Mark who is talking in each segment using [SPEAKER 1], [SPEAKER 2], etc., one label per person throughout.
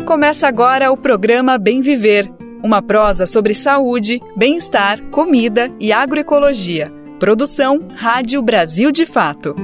[SPEAKER 1] Começa agora o programa Bem Viver, uma prosa sobre saúde, bem-estar, comida e agroecologia. Produção Rádio Brasil de Fato.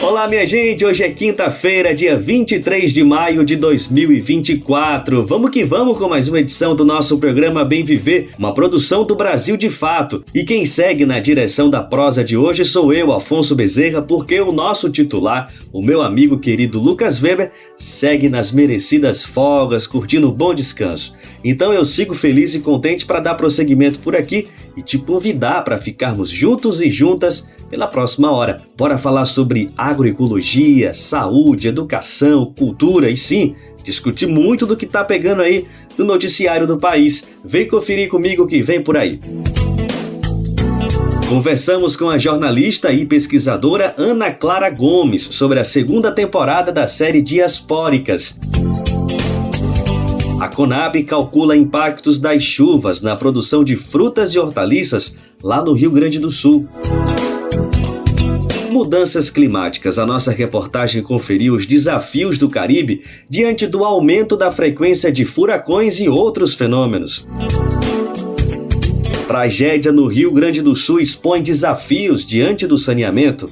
[SPEAKER 2] Olá, minha gente! Hoje é quinta-feira, dia 23 de maio de 2024. Vamos que vamos com mais uma edição do nosso programa Bem Viver, uma produção do Brasil de Fato. E quem segue na direção da prosa de hoje sou eu, Afonso Bezerra, porque o nosso titular, o meu amigo querido Lucas Weber, segue nas merecidas folgas, curtindo um bom descanso. Então eu sigo feliz e contente para dar prosseguimento por aqui e te convidar para ficarmos juntos e juntas pela próxima hora. Bora falar sobre agroecologia, saúde, educação, cultura e sim, discutir muito do que tá pegando aí no noticiário do país. Vem conferir comigo o que vem por aí. Conversamos com a jornalista e pesquisadora Ana Clara Gomes sobre a segunda temporada da série Diaspóricas. A Conab calcula impactos das chuvas na produção de frutas e hortaliças lá no Rio Grande do Sul. Mudanças climáticas. A nossa reportagem conferiu os desafios do Caribe diante do aumento da frequência de furacões e outros fenômenos. Tragédia no Rio Grande do Sul expõe desafios diante do saneamento.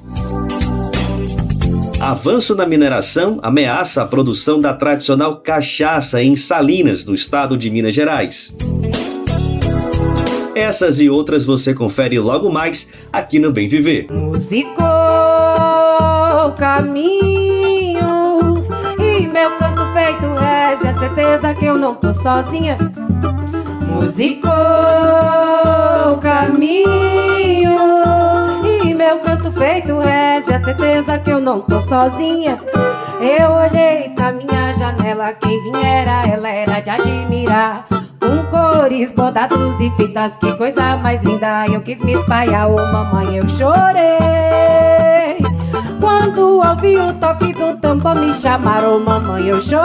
[SPEAKER 2] Avanço na mineração ameaça a produção da tradicional cachaça em Salinas, no estado de Minas Gerais. Essas e outras você confere logo mais aqui no Bem Viver.
[SPEAKER 3] Musicou caminhos e meu canto feito reza, a certeza que eu não tô sozinha. Musicou caminhos e meu canto feito reza, a certeza que eu não tô sozinha. Eu olhei na minha janela, quem viera, ela era de admirar. Com cores, bordados e fitas, que coisa mais linda. Eu quis me espalhar, ô mamãe, eu chorei. Quando ouvi o toque do tambor me chamaram, ô mamãe, eu chorei.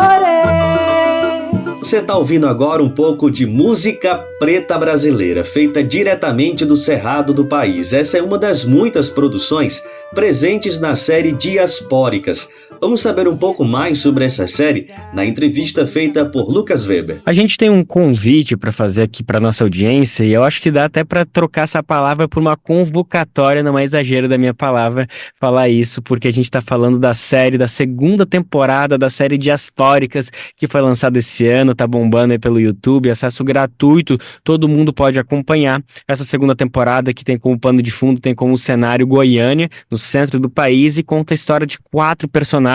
[SPEAKER 2] Você está ouvindo agora um pouco de música preta brasileira, feita diretamente do Cerrado do país. Essa é uma das muitas produções presentes na série Diaspóricas. Vamos saber um pouco mais sobre essa série na entrevista feita por Lucas Weber.
[SPEAKER 4] A gente tem um convite para fazer aqui para nossa audiência e eu acho que dá até para trocar essa palavra por uma convocatória, não é exagero da minha palavra falar isso, porque a gente está falando da série, da segunda temporada da série Diaspóricas, que foi lançada esse ano, tá bombando aí pelo YouTube, acesso gratuito, todo mundo pode acompanhar essa segunda temporada que tem como pano de fundo, tem como cenário Goiânia, no centro do país, e conta a história de 4 personagens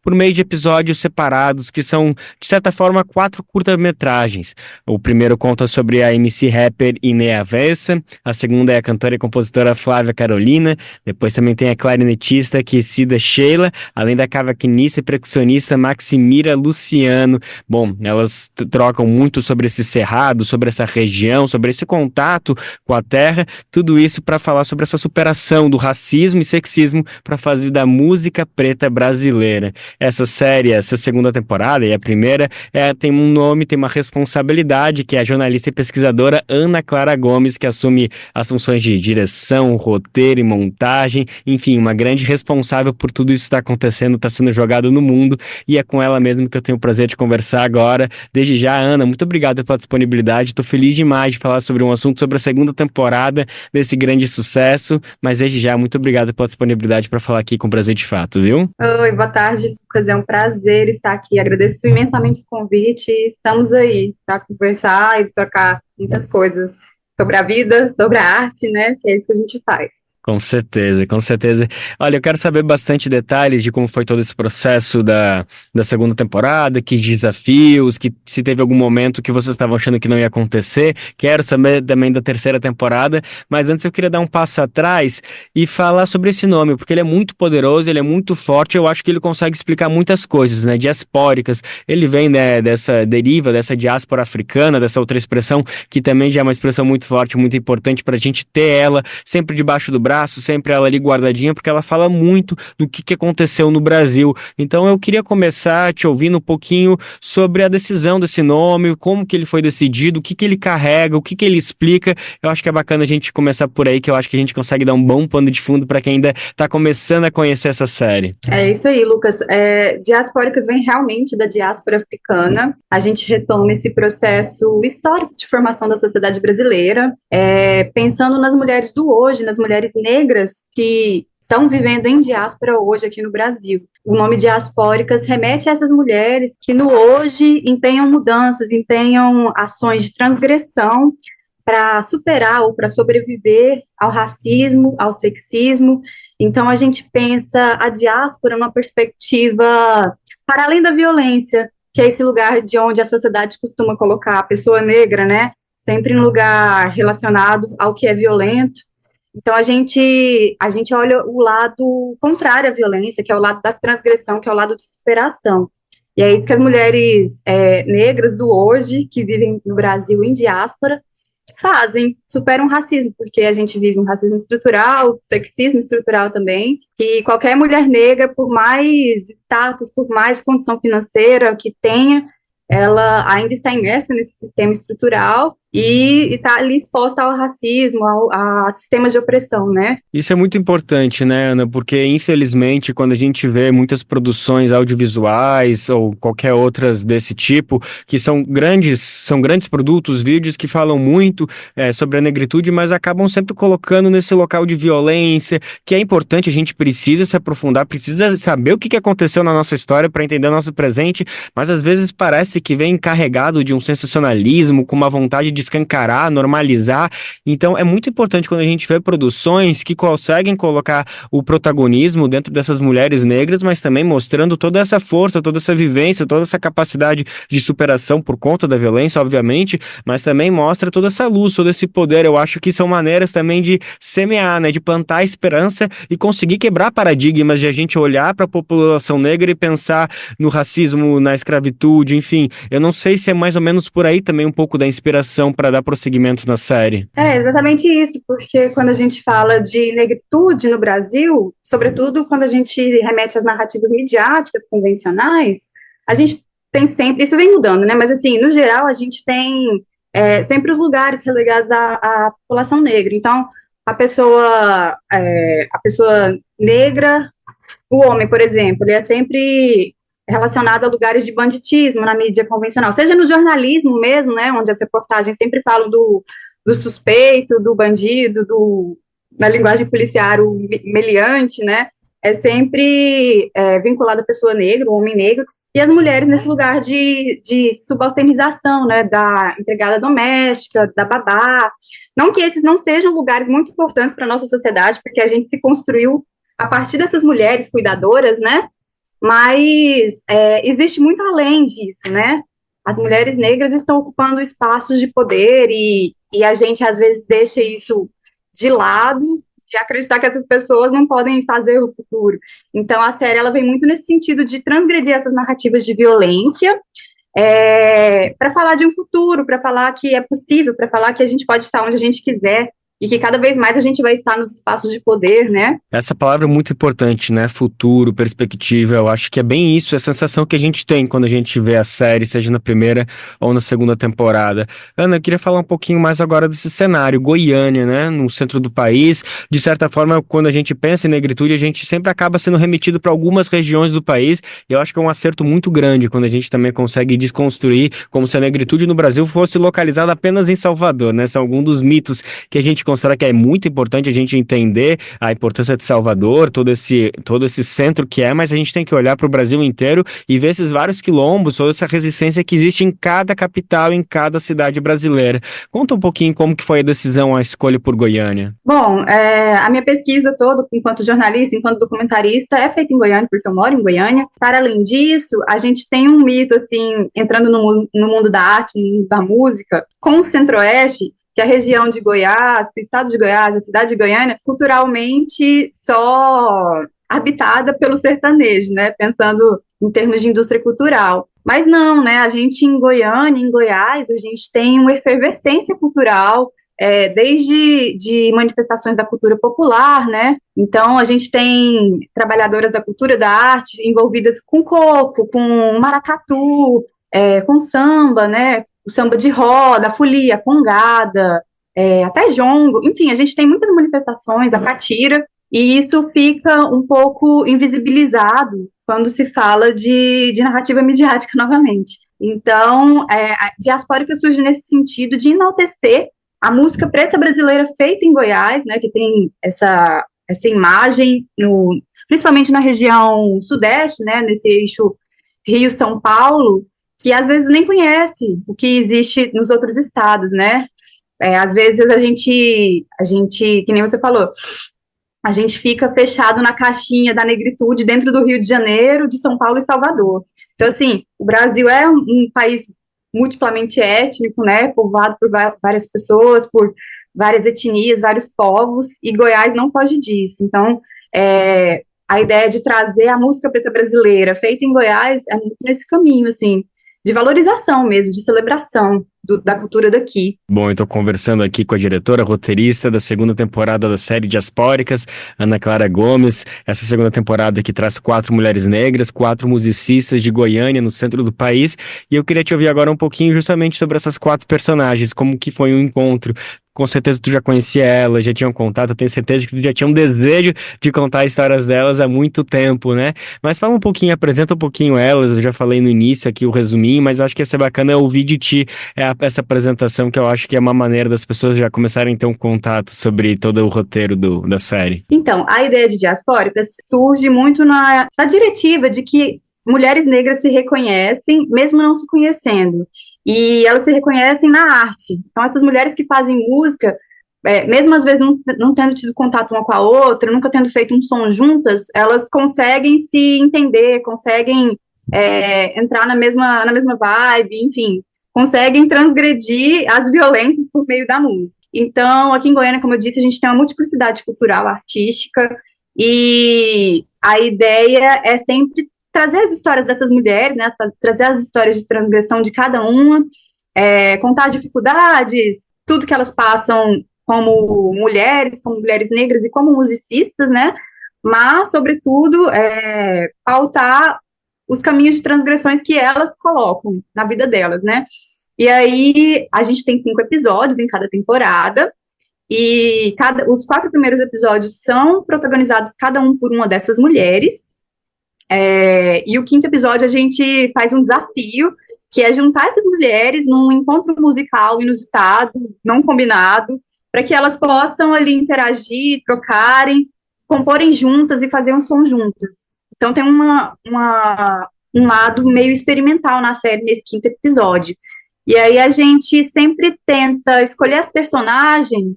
[SPEAKER 4] por meio de episódios separados, que são, de certa forma, 4 curta-metragens. O primeiro conta sobre a MC rapper Iné Avessa, a segunda é a cantora e compositora Flávia Carolina, depois também tem a clarinetista Aquecida Sheila, além da cavaquinista e percussionista Maximira Luciano. Bom, elas trocam muito sobre esse cerrado, sobre essa região, sobre esse contato com a terra, tudo isso para falar sobre essa superação do racismo e sexismo para fazer da música preta brasileira. Essa série, essa segunda temporada e a primeira, tem um nome, tem uma responsabilidade, que é a jornalista e pesquisadora Ana Clara Gomes, que assume as funções de direção, roteiro e montagem, enfim, uma grande responsável por tudo isso que está acontecendo, está sendo jogado no mundo, e é com ela mesmo que eu tenho o prazer de conversar agora. Desde já, Ana, muito obrigado pela disponibilidade, estou feliz demais de falar sobre um assunto, sobre a segunda temporada desse grande sucesso, mas desde já, muito obrigado pela disponibilidade para falar aqui com o Brasil de Fato, viu?
[SPEAKER 5] Oi, boa tarde, Lucas, é um prazer estar aqui, agradeço imensamente o convite e estamos aí para conversar e trocar muitas coisas sobre a vida, sobre a arte, né, que é isso que a gente faz.
[SPEAKER 4] Com certeza, com certeza. Olha, eu quero saber bastante detalhes de como foi todo esse processo da segunda temporada, que desafios, que se teve algum momento que vocês estavam achando que não ia acontecer. Quero saber também da terceira temporada, mas antes eu queria dar um passo atrás e falar sobre esse nome, porque ele é muito poderoso, ele é muito forte, eu acho que ele consegue explicar muitas coisas, né? Diaspóricas, ele vem, né, dessa deriva, dessa diáspora africana, dessa outra expressão, que também já é uma expressão muito forte, muito importante para a gente ter ela sempre debaixo do braço, braço, sempre ela ali guardadinha, porque ela fala muito do que aconteceu no Brasil. Então eu queria começar te ouvindo um pouquinho sobre a decisão desse nome, como que ele foi decidido, o que ele carrega, o que ele explica. Eu acho que é bacana a gente começar por aí, que eu acho que a gente consegue dar um bom pano de fundo para quem ainda está começando a conhecer essa série.
[SPEAKER 5] É isso aí, Lucas. Diaspóricas vem realmente da diáspora africana. A gente retoma esse processo histórico de formação da sociedade brasileira, pensando nas mulheres do hoje, nas mulheres negras que estão vivendo em diáspora hoje aqui no Brasil. O nome diaspóricas remete a essas mulheres que no hoje empenham mudanças, empenham ações de transgressão para superar ou para sobreviver ao racismo, ao sexismo. Então, a gente pensa a diáspora numa perspectiva para além da violência, que é esse lugar de onde a sociedade costuma colocar a pessoa negra, né? Sempre em lugar relacionado ao que é violento. Então, a gente olha o lado contrário à violência, que é o lado da transgressão, que é o lado de superação. E é isso que as mulheres negras do hoje, que vivem no Brasil em diáspora, fazem, superam o racismo, porque a gente vive um racismo estrutural, sexismo estrutural também, que qualquer mulher negra, por mais status, por mais condição financeira que tenha, ela ainda está imersa nesse sistema estrutural e está ali exposta ao racismo, a sistemas de opressão, né?
[SPEAKER 4] Isso é muito importante, né, Ana? Porque, infelizmente, quando a gente vê muitas produções audiovisuais ou qualquer outras desse tipo, que são grandes produtos, vídeos que falam muito sobre a negritude, mas acabam sempre colocando nesse local de violência, que é importante, a gente precisa se aprofundar, precisa saber o que aconteceu na nossa história para entender o nosso presente, mas às vezes parece que vem carregado de um sensacionalismo, com uma vontade de escancarar, normalizar. Então é muito importante quando a gente vê produções que conseguem colocar o protagonismo dentro dessas mulheres negras, mas também mostrando toda essa força, toda essa vivência, toda essa capacidade de superação por conta da violência, obviamente, mas também mostra toda essa luz, todo esse poder. Eu acho que são maneiras também de semear, né, de plantar esperança e conseguir quebrar paradigmas, de a gente olhar para a população negra e pensar no racismo, na escravitude, enfim. Eu não sei se é mais ou menos por aí também um pouco da inspiração para dar prosseguimento na série.
[SPEAKER 5] É exatamente isso, porque quando a gente fala de negritude no Brasil, sobretudo quando a gente remete às narrativas midiáticas convencionais, a gente tem sempre, isso vem mudando, né, mas assim, no geral a gente tem sempre os lugares relegados à população negra. Então, a pessoa negra, o homem, por exemplo, ele é sempre relacionado a lugares de banditismo na mídia convencional, seja no jornalismo mesmo, né, onde as reportagens sempre falam do suspeito, do bandido, na linguagem policial, o meliante, né, é sempre vinculado à pessoa negra, o homem negro, e as mulheres nesse lugar de subalternização, né, da empregada doméstica, da babá. Não que esses não sejam lugares muito importantes para a nossa sociedade, porque a gente se construiu a partir dessas mulheres cuidadoras, né, mas existe muito além disso, né? As mulheres negras estão ocupando espaços de poder e a gente, às vezes, deixa isso de lado, de acreditar que essas pessoas não podem fazer o futuro. Então, a série ela vem muito nesse sentido de transgredir essas narrativas de violência, para falar de um futuro, para falar que é possível, para falar que a gente pode estar onde a gente quiser, e que cada vez mais a gente vai estar nos espaços de poder, né?
[SPEAKER 4] Essa palavra é muito importante, né? Futuro, perspectiva, eu acho que é bem isso, a sensação que a gente tem quando a gente vê a série, seja na primeira ou na segunda temporada. Ana, eu queria falar um pouquinho mais agora desse cenário, Goiânia, né? No centro do país. De certa forma, quando a gente pensa em negritude, a gente sempre acaba sendo remetido para algumas regiões do país, e eu acho que é um acerto muito grande quando a gente também consegue desconstruir como se a negritude no Brasil fosse localizada apenas em Salvador, né? São alguns dos mitos que a gente considera que é muito importante a gente entender a importância de Salvador, todo esse centro que é, mas a gente tem que olhar para o Brasil inteiro e ver esses vários quilombos, toda essa resistência que existe em cada capital, em cada cidade brasileira. Conta um pouquinho como que foi a decisão, a escolha por Goiânia.
[SPEAKER 5] Bom, a minha pesquisa toda, enquanto jornalista, enquanto documentarista, é feita em Goiânia, porque eu moro em Goiânia. Para além disso, a gente tem um mito, assim, entrando no mundo da arte, no mundo da música, com o Centro-Oeste, que a região de Goiás, o estado de Goiás, a cidade de Goiânia, culturalmente só habitada pelo sertanejo, né, pensando em termos de indústria cultural. Mas não, né, a gente em Goiânia, em Goiás, a gente tem uma efervescência cultural, desde de manifestações da cultura popular, né? Então, a gente tem trabalhadoras da cultura da arte envolvidas com coco, com maracatu, com samba, né? O samba de roda, a folia, a congada, até jongo. Enfim, a gente tem muitas manifestações, a catira, e isso fica um pouco invisibilizado quando se fala de narrativa midiática novamente. Então, a Diaspórica surge nesse sentido de enaltecer a música preta brasileira feita em Goiás, né, que tem essa imagem, principalmente na região sudeste, né, nesse eixo Rio-São Paulo, que às vezes nem conhece o que existe nos outros estados, né? Às vezes a gente, que nem você falou, a gente fica fechado na caixinha da negritude dentro do Rio de Janeiro, de São Paulo e Salvador. Então, assim, o Brasil é um país multiplamente étnico, né, povoado por várias pessoas, por várias etnias, vários povos, e Goiás não foge disso. Então, a ideia de trazer a música preta brasileira feita em Goiás é muito nesse caminho, assim, de valorização mesmo, de celebração da cultura daqui.
[SPEAKER 4] Bom, eu estou conversando aqui com a diretora, roteirista da segunda temporada da série Diaspóricas, Ana Clara Gomes. Essa segunda temporada que traz 4 mulheres negras, 4 musicistas de Goiânia, no centro do país. E eu queria te ouvir agora um pouquinho justamente sobre essas 4 personagens, como que foi o encontro. Com certeza tu já conhecia elas, já tinham contato, eu tenho certeza que tu já tinha um desejo de contar histórias delas há muito tempo, né? Mas fala um pouquinho, apresenta um pouquinho elas, eu já falei no início aqui o resuminho, mas eu acho que ia ser bacana ouvir de ti essa apresentação, que eu acho que é uma maneira das pessoas já começarem a ter um contato sobre todo o roteiro da série.
[SPEAKER 5] Então, a ideia de Diaspóricas surge muito na diretiva de que mulheres negras se reconhecem, mesmo não se conhecendo. E elas se reconhecem na arte. Então, essas mulheres que fazem música, mesmo às vezes não tendo tido contato uma com a outra, nunca tendo feito um som juntas, elas conseguem se entender, conseguem entrar na mesma vibe, enfim, conseguem transgredir as violências por meio da música. Então, aqui em Goiânia, como eu disse, a gente tem uma multiplicidade cultural, artística, e a ideia é sempre trazer as histórias dessas mulheres, né, trazer as histórias de transgressão de cada uma, contar dificuldades, tudo que elas passam como mulheres negras e como musicistas, né, mas, sobretudo, pautar os caminhos de transgressões que elas colocam na vida delas, né. E aí, a gente tem 5 episódios em cada temporada, e os 4 primeiros episódios são protagonizados cada um por uma dessas mulheres. E o 5º episódio a gente faz um desafio, que é juntar essas mulheres num encontro musical inusitado, não combinado, para que elas possam ali interagir, trocarem, comporem juntas e fazer um som juntas. Então tem um lado meio experimental na série, nesse 5º episódio. E aí a gente sempre tenta escolher as personagens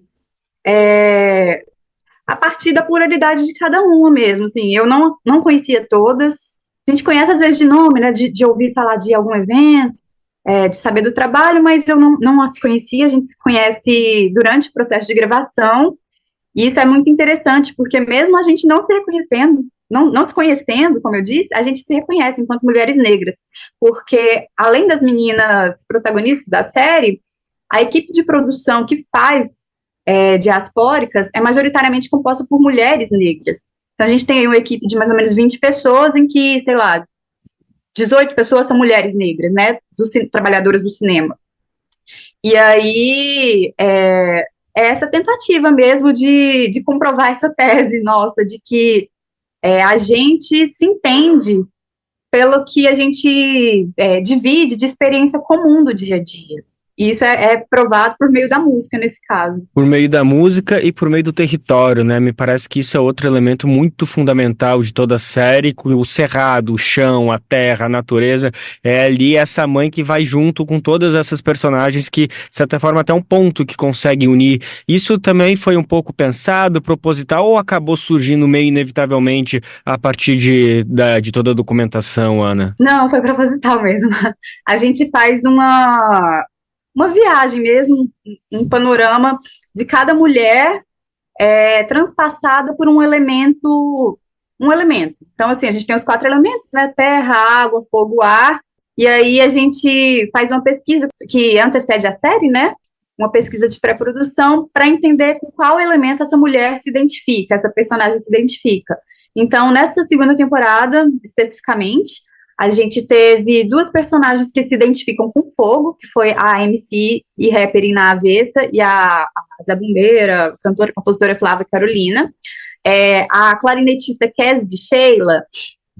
[SPEAKER 5] a partir da pluralidade de cada uma mesmo, assim, eu não conhecia todas, a gente conhece às vezes de nome, né, de ouvir falar de algum evento, de saber do trabalho, mas eu não as conhecia, a gente se conhece durante o processo de gravação, e isso é muito interessante, porque mesmo a gente não se reconhecendo, não se conhecendo, como eu disse, a gente se reconhece enquanto mulheres negras, porque além das meninas protagonistas da série, a equipe de produção que faz Diaspóricas é majoritariamente composta por mulheres negras. Então, a gente tem aí uma equipe de mais ou menos 20 pessoas, em que, sei lá, 18 pessoas são mulheres negras, né, trabalhadoras do cinema. E aí, essa tentativa mesmo de comprovar essa tese nossa, de que a gente se entende pelo que a gente divide de experiência comum do dia a dia. E isso é provado por meio da música, nesse caso.
[SPEAKER 4] Por meio da música e por meio do território, né? Me parece que isso é outro elemento muito fundamental de toda a série. O cerrado, o chão, a terra, a natureza. É ali essa mãe que vai junto com todas essas personagens que, de certa forma, até um ponto que consegue unir. Isso também foi um pouco pensado, proposital, ou acabou surgindo meio inevitavelmente a partir de toda a documentação, Ana?
[SPEAKER 5] Não, foi proposital mesmo. A gente faz uma viagem mesmo, um panorama de cada mulher transpassada por um elemento. Então, assim, a gente tem os 4 elementos, né? Terra, água, fogo, ar, e aí a gente faz uma pesquisa que antecede a série, né? uma pesquisa de pré-produção para entender com qual elemento essa mulher se identifica, essa personagem se identifica. Então, nessa segunda temporada, especificamente, a gente teve 2 personagens que se identificam com fogo, que foi a MC e rapper Ina Avessa e a zabumbeira, cantora e compositora Flávia Carolina. A clarinetista Kes de Sheila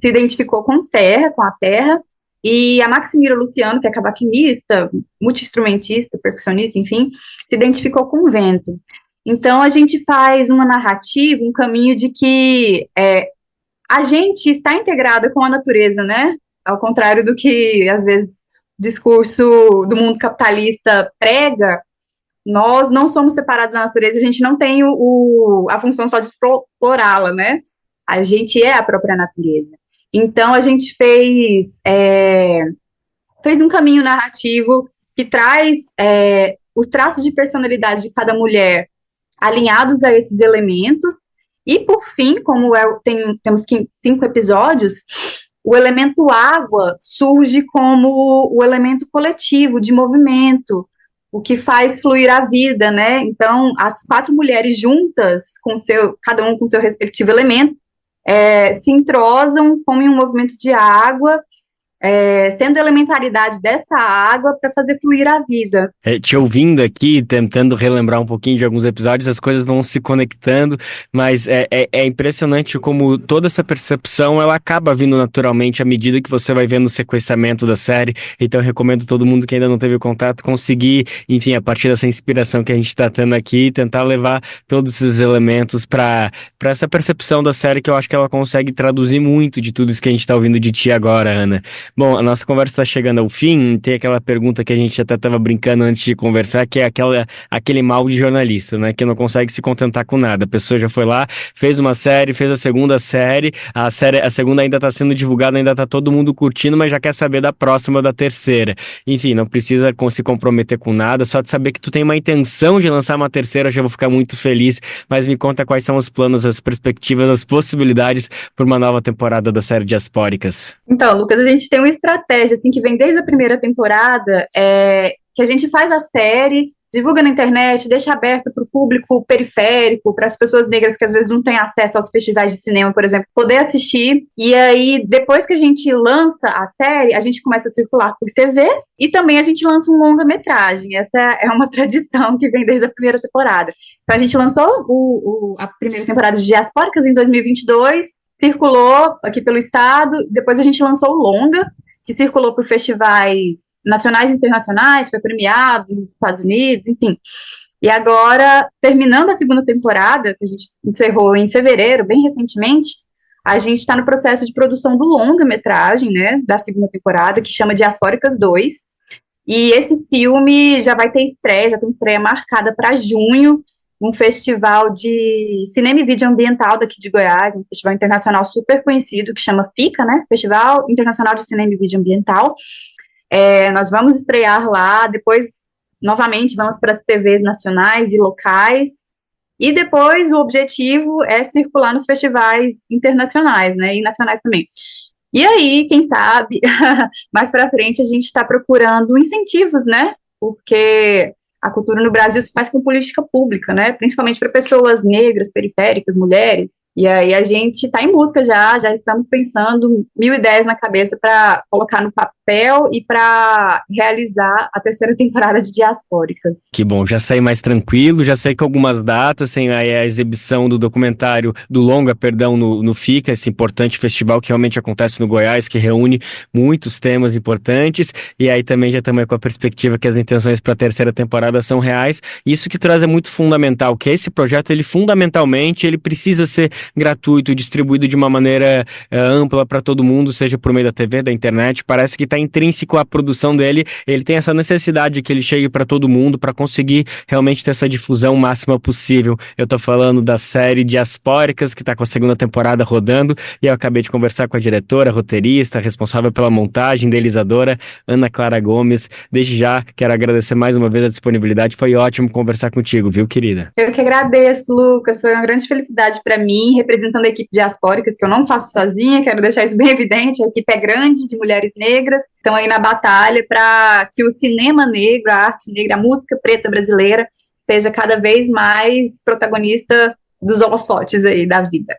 [SPEAKER 5] se identificou com terra, com a terra, e a Maximira Luciano, que é cavaquinista, multi-instrumentista, percussionista, enfim, se identificou com o vento. Então, a gente faz uma narrativa, um caminho de que a gente está integrada com a natureza, né? Ao contrário do que, às vezes, o discurso do mundo capitalista prega, nós não somos separados da natureza, a gente não tem a função só de explorá-la, né? A gente é a própria natureza. Então, a gente fez um caminho narrativo que traz os traços de personalidade de cada mulher alinhados a esses elementos, e, por fim, como temos 5 episódios, o elemento água surge como o elemento coletivo, de movimento, o que faz fluir a vida, né? Então, as 4 mulheres juntas, cada um com seu respectivo elemento, se entrosam como em um movimento de água, sendo a elementaridade dessa água para fazer fluir a vida.
[SPEAKER 4] Te ouvindo aqui, tentando relembrar um pouquinho de alguns episódios, as coisas vão se conectando, mas é impressionante como toda essa percepção, ela acaba vindo naturalmente à medida que você vai vendo o sequenciamento da série. Então eu recomendo todo mundo que ainda não teve contato, conseguir, enfim, a partir dessa inspiração que a gente está tendo aqui, tentar levar todos esses elementos para essa percepção da série, que eu acho que ela consegue traduzir muito de tudo isso que a gente está ouvindo de ti agora, Ana. Bom, a nossa conversa está chegando ao fim. Tem aquela pergunta que a gente até estava brincando antes de conversar, que é aquele mal de jornalista, né? Que não consegue se contentar com nada. A pessoa já foi lá, fez uma série, fez a segunda série, a segunda ainda está sendo divulgada, ainda está todo mundo curtindo, mas já quer saber da próxima ou da terceira. Enfim, não precisa se comprometer com nada, só de saber que tu tem uma intenção de lançar uma terceira, eu já vou ficar muito feliz. Mas me conta quais são os planos, as perspectivas, as possibilidades por uma nova temporada da série Diaspóricas.
[SPEAKER 5] Então, Lucas, a gente tem uma estratégia, assim, que vem desde a primeira temporada, que a gente faz a série, divulga na internet, deixa aberto para o público periférico, para as pessoas negras que às vezes não têm acesso aos festivais de cinema, por exemplo, poder assistir. E aí, depois que a gente lança a série, a gente começa a circular por TV e também a gente lança um longa-metragem. Essa é uma tradição que vem desde a primeira temporada. Então, a gente lançou a primeira temporada de Diaspóricas em 2022, circulou aqui pelo estado, depois a gente lançou o longa, que circulou por festivais nacionais e internacionais, foi premiado nos Estados Unidos, enfim. E agora, terminando a segunda temporada, que a gente encerrou em fevereiro, bem recentemente, a gente está no processo de produção do longa-metragem, né, da segunda temporada, que chama Diaspóricas 2, e esse filme já vai ter estreia, já tem estreia marcada para junho, um festival de cinema e vídeo ambiental daqui de Goiás, um festival internacional super conhecido, que chama FICA, né, Festival Internacional de Cinema e Vídeo Ambiental. Nós vamos estrear lá, depois, novamente, vamos para as TVs nacionais e locais, e depois o objetivo é circular nos festivais internacionais, né, e nacionais também. E aí, quem sabe, mais para frente a gente está procurando incentivos, né, porque a cultura no Brasil se faz com política pública, né, principalmente para pessoas negras, periféricas, mulheres. E aí a gente está em busca já estamos pensando 1000 ideias na cabeça para colocar no papel e para realizar a terceira temporada de Diaspóricas.
[SPEAKER 4] Que bom, já saí mais tranquilo, já sei que algumas datas tem aí a exibição do documentário, do longa, perdão, no FICA, esse importante festival que realmente acontece no Goiás, que reúne muitos temas importantes, e aí também já estamos com a perspectiva que as intenções para a terceira temporada são reais. Isso que traz é muito fundamental, que esse projeto, ele fundamentalmente, ele precisa ser gratuito, distribuído de uma maneira ampla para todo mundo, seja por meio da TV, da internet. Parece que está intrínseco à produção dele, ele tem essa necessidade de que ele chegue para todo mundo, para conseguir realmente ter essa difusão máxima possível. Eu estou falando da série Diaspóricas, que está com a segunda temporada rodando, e eu acabei de conversar com a diretora, roteirista, responsável pela montagem, idealizadora, Ana Clara Gomes. Desde já, quero agradecer mais uma vez a disponibilidade, foi ótimo conversar contigo, viu, querida?
[SPEAKER 5] Eu que agradeço, Lucas, foi uma grande felicidade para mim, representando a equipe Diaspóricas, que eu não faço sozinha, quero deixar isso bem evidente, a equipe é grande, de mulheres negras, negras estão aí na batalha para que o cinema negro, a arte negra, a música preta brasileira seja cada vez mais protagonista dos holofotes aí da vida.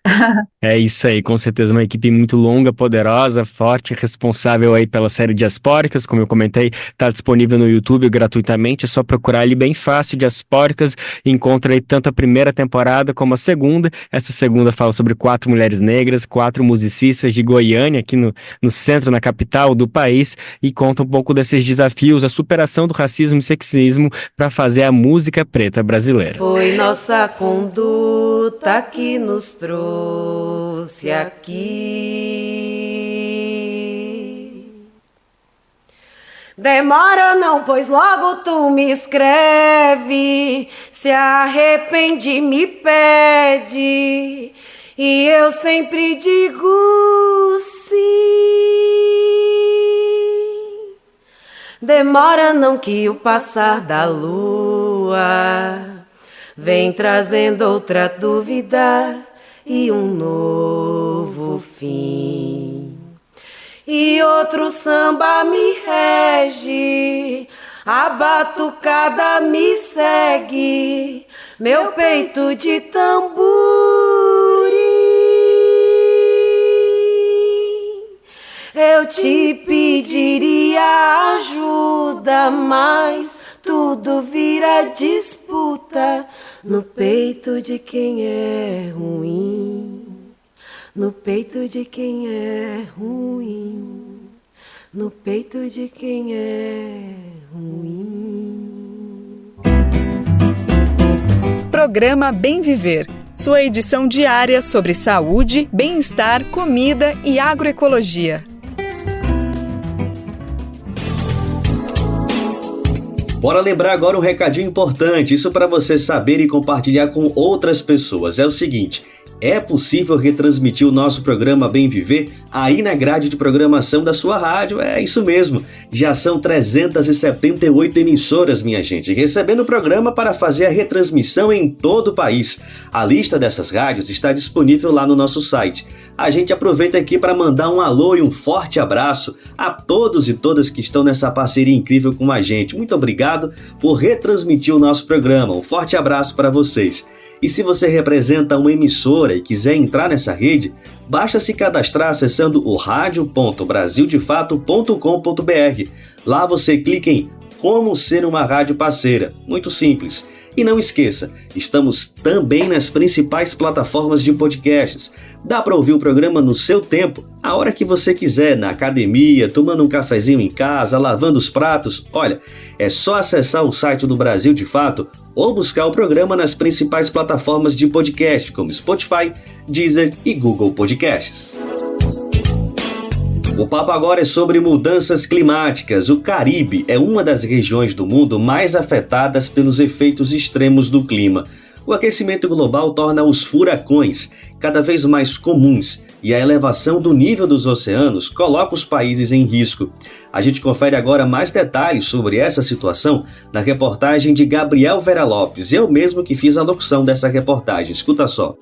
[SPEAKER 4] É isso aí, com certeza uma equipe muito longa, poderosa, forte, responsável aí pela série Diaspóricas, como eu comentei, está disponível no YouTube gratuitamente, é só procurar ali bem fácil, Diaspóricas, encontra aí tanto a primeira temporada como a segunda. Essa segunda fala sobre 4 mulheres negras, 4 musicistas de Goiânia, aqui no centro, na capital do país, e conta um pouco desses desafios, a superação do racismo e sexismo para fazer a música preta brasileira.
[SPEAKER 3] Foi nossa conduta que nos trouxe aqui. Demora não, pois logo tu me escreve. Se arrepende, me pede. E eu sempre digo sim. Demora não que o passar da lua vem trazendo outra dúvida e um novo fim. E outro samba me rege, a batucada me segue, meu peito de tamborim. Eu te pediria ajuda, mas tudo vira disputa no peito de quem é ruim, no peito de quem é ruim, no peito de quem é ruim.
[SPEAKER 1] Programa Bem Viver, sua edição diária sobre saúde, bem-estar, comida e agroecologia.
[SPEAKER 2] Bora lembrar agora um recadinho importante, isso para você saber e compartilhar com outras pessoas. É o seguinte, é possível retransmitir o nosso programa Bem Viver aí na grade de programação da sua rádio, é isso mesmo. Já são 378 emissoras, minha gente, recebendo o programa para fazer a retransmissão em todo o país. A lista dessas rádios está disponível lá no nosso site. A gente aproveita aqui para mandar um alô e um forte abraço a todos e todas que estão nessa parceria incrível com a gente. Muito obrigado por retransmitir o nosso programa. Um forte abraço para vocês. E se você representa uma emissora e quiser entrar nessa rede, basta se cadastrar acessando o radio.brasildefato.com.br. Lá você clica em Como Ser uma Rádio Parceira. Muito simples. E não esqueça, estamos também nas principais plataformas de podcasts. Dá para ouvir o programa no seu tempo, a hora que você quiser, na academia, tomando um cafezinho em casa, lavando os pratos. Olha, é só acessar o site do Brasil de Fato ou buscar o programa nas principais plataformas de podcast, como Spotify, Deezer e Google Podcasts. O papo agora é sobre mudanças climáticas. O Caribe é uma das regiões do mundo mais afetadas pelos efeitos extremos do clima. O aquecimento global torna os furacões cada vez mais comuns e a elevação do nível dos oceanos coloca os países em risco. A gente confere agora mais detalhes sobre essa situação na reportagem de Gabriel Vera Lopes. Eu mesmo que fiz a locução dessa reportagem. Escuta só.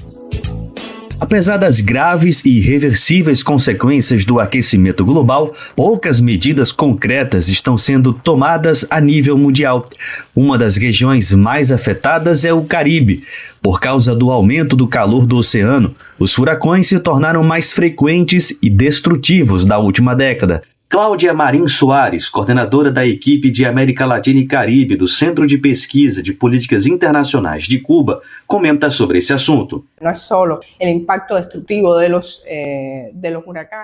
[SPEAKER 2] Apesar das graves e irreversíveis consequências do aquecimento global, poucas medidas concretas estão sendo tomadas a nível mundial. Uma das regiões mais afetadas é o Caribe. Por causa do aumento do calor do oceano, os furacões se tornaram mais frequentes e destrutivos da última década. Cláudia Marim Soares, coordenadora da equipe de América Latina e Caribe do Centro de Pesquisa de Políticas Internacionais de Cuba, comenta sobre esse assunto.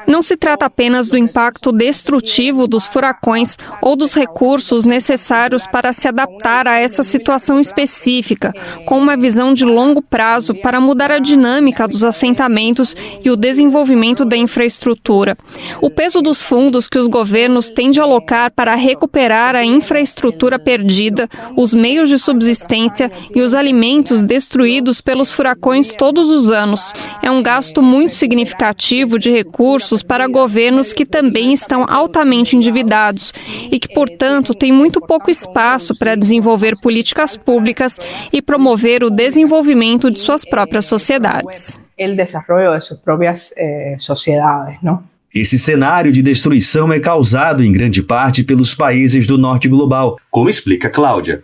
[SPEAKER 6] Não se trata apenas do impacto destrutivo dos furacões ou dos recursos necessários para se adaptar a essa situação específica, com uma visão de longo prazo para mudar a dinâmica dos assentamentos e o desenvolvimento da infraestrutura. O peso dos fundos que os governos têm de alocar para recuperar a infraestrutura perdida, os meios de subsistência e os alimentos destruídos pelos furacões todos os anos. É um gasto muito significativo de recursos para governos que também estão altamente endividados e que, portanto, têm muito pouco espaço para desenvolver políticas públicas e promover o desenvolvimento de suas próprias sociedades.
[SPEAKER 7] O desarrollo de suas próprias sociedades, não?
[SPEAKER 2] Esse cenário de destruição é causado em grande parte pelos países do norte global, como explica Cláudia.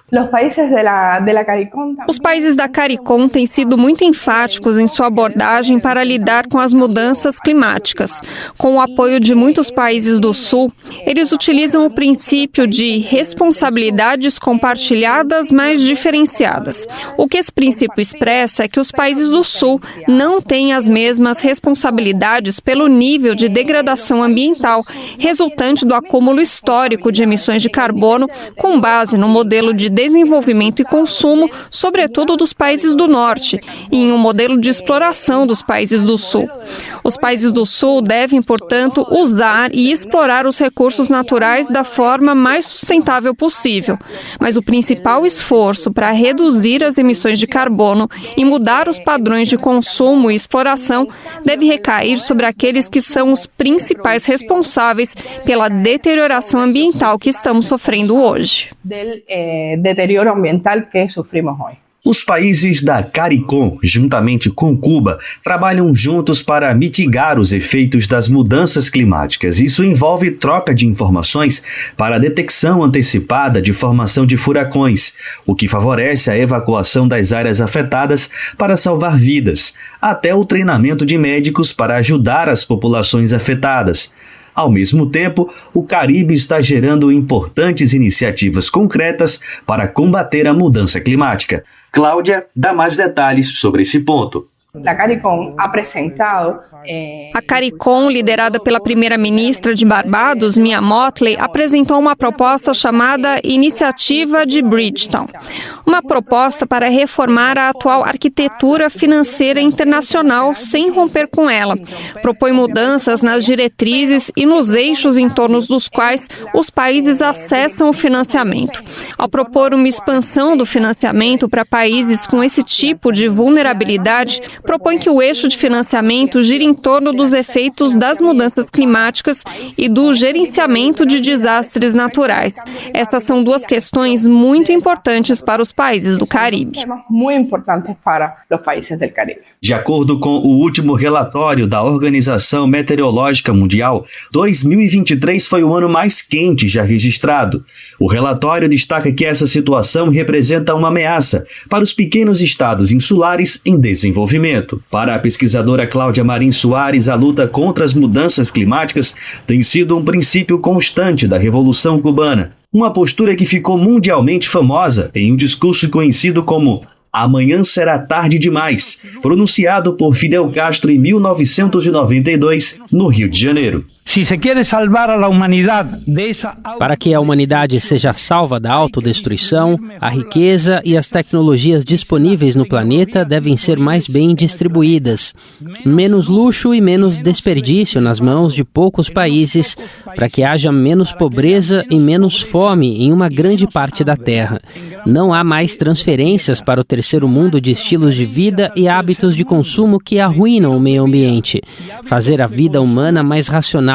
[SPEAKER 6] Os países da CARICOM têm sido muito enfáticos em sua abordagem para lidar com as mudanças climáticas. Com o apoio de muitos países do Sul, eles utilizam o princípio de responsabilidades compartilhadas mais diferenciadas. O que esse princípio expressa é que os países do Sul não têm as mesmas responsabilidades pelo nível de degradação ambiental, resultante do acúmulo histórico de emissões de carbono, com base no modelo de desenvolvimento e consumo, sobretudo dos países do Norte, e em um modelo de exploração dos países do Sul. Os países do Sul devem, portanto, usar e explorar os recursos naturais da forma mais sustentável possível, mas o principal esforço para reduzir as emissões de carbono e mudar os padrões de consumo e exploração deve recair sobre aqueles que são os principais responsáveis pela deterioração ambiental que estamos sofrendo hoje.
[SPEAKER 2] Os países da CARICOM, juntamente com Cuba, trabalham juntos para mitigar os efeitos das mudanças climáticas. Isso envolve troca de informações para a detecção antecipada de formação de furacões, o que favorece a evacuação das áreas afetadas para salvar vidas, até o treinamento de médicos para ajudar as populações afetadas. Ao mesmo tempo, o Caribe está gerando importantes iniciativas concretas para combater a mudança climática. Cláudia dá mais detalhes sobre esse ponto.
[SPEAKER 6] A CARICOM, liderada pela primeira-ministra de Barbados, Mia Mottley, apresentou uma proposta chamada Iniciativa de Bridgetown. Uma proposta para reformar a atual arquitetura financeira internacional sem romper com ela. Propõe mudanças nas diretrizes e nos eixos em torno dos quais os países acessam o financiamento. Ao propor uma expansão do financiamento para países com esse tipo de vulnerabilidade, propõe que o eixo de financiamento gire em torno dos efeitos das mudanças climáticas e do gerenciamento de desastres naturais. Estas são duas questões muito importantes para os países do Caribe.
[SPEAKER 2] De acordo com o último relatório da Organização Meteorológica Mundial, 2023 foi o ano mais quente já registrado. O relatório destaca que essa situação representa uma ameaça para os pequenos estados insulares em desenvolvimento. Para a pesquisadora Cláudia Marim Soares, a luta contra as mudanças climáticas tem sido um princípio constante da Revolução Cubana. Uma postura que ficou mundialmente famosa em um discurso conhecido como "Amanhã será tarde demais", pronunciado por Fidel Castro em 1992, no Rio de Janeiro.
[SPEAKER 7] Para que a humanidade seja salva da autodestruição, a riqueza e as tecnologias disponíveis no planeta devem ser mais bem distribuídas. Menos luxo e menos desperdício nas mãos de poucos países, para que haja menos pobreza e menos fome em uma grande parte da Terra. Não há mais transferências para o terceiro mundo de estilos de vida e hábitos de consumo que arruinam o meio ambiente. Fazer a vida humana mais racional,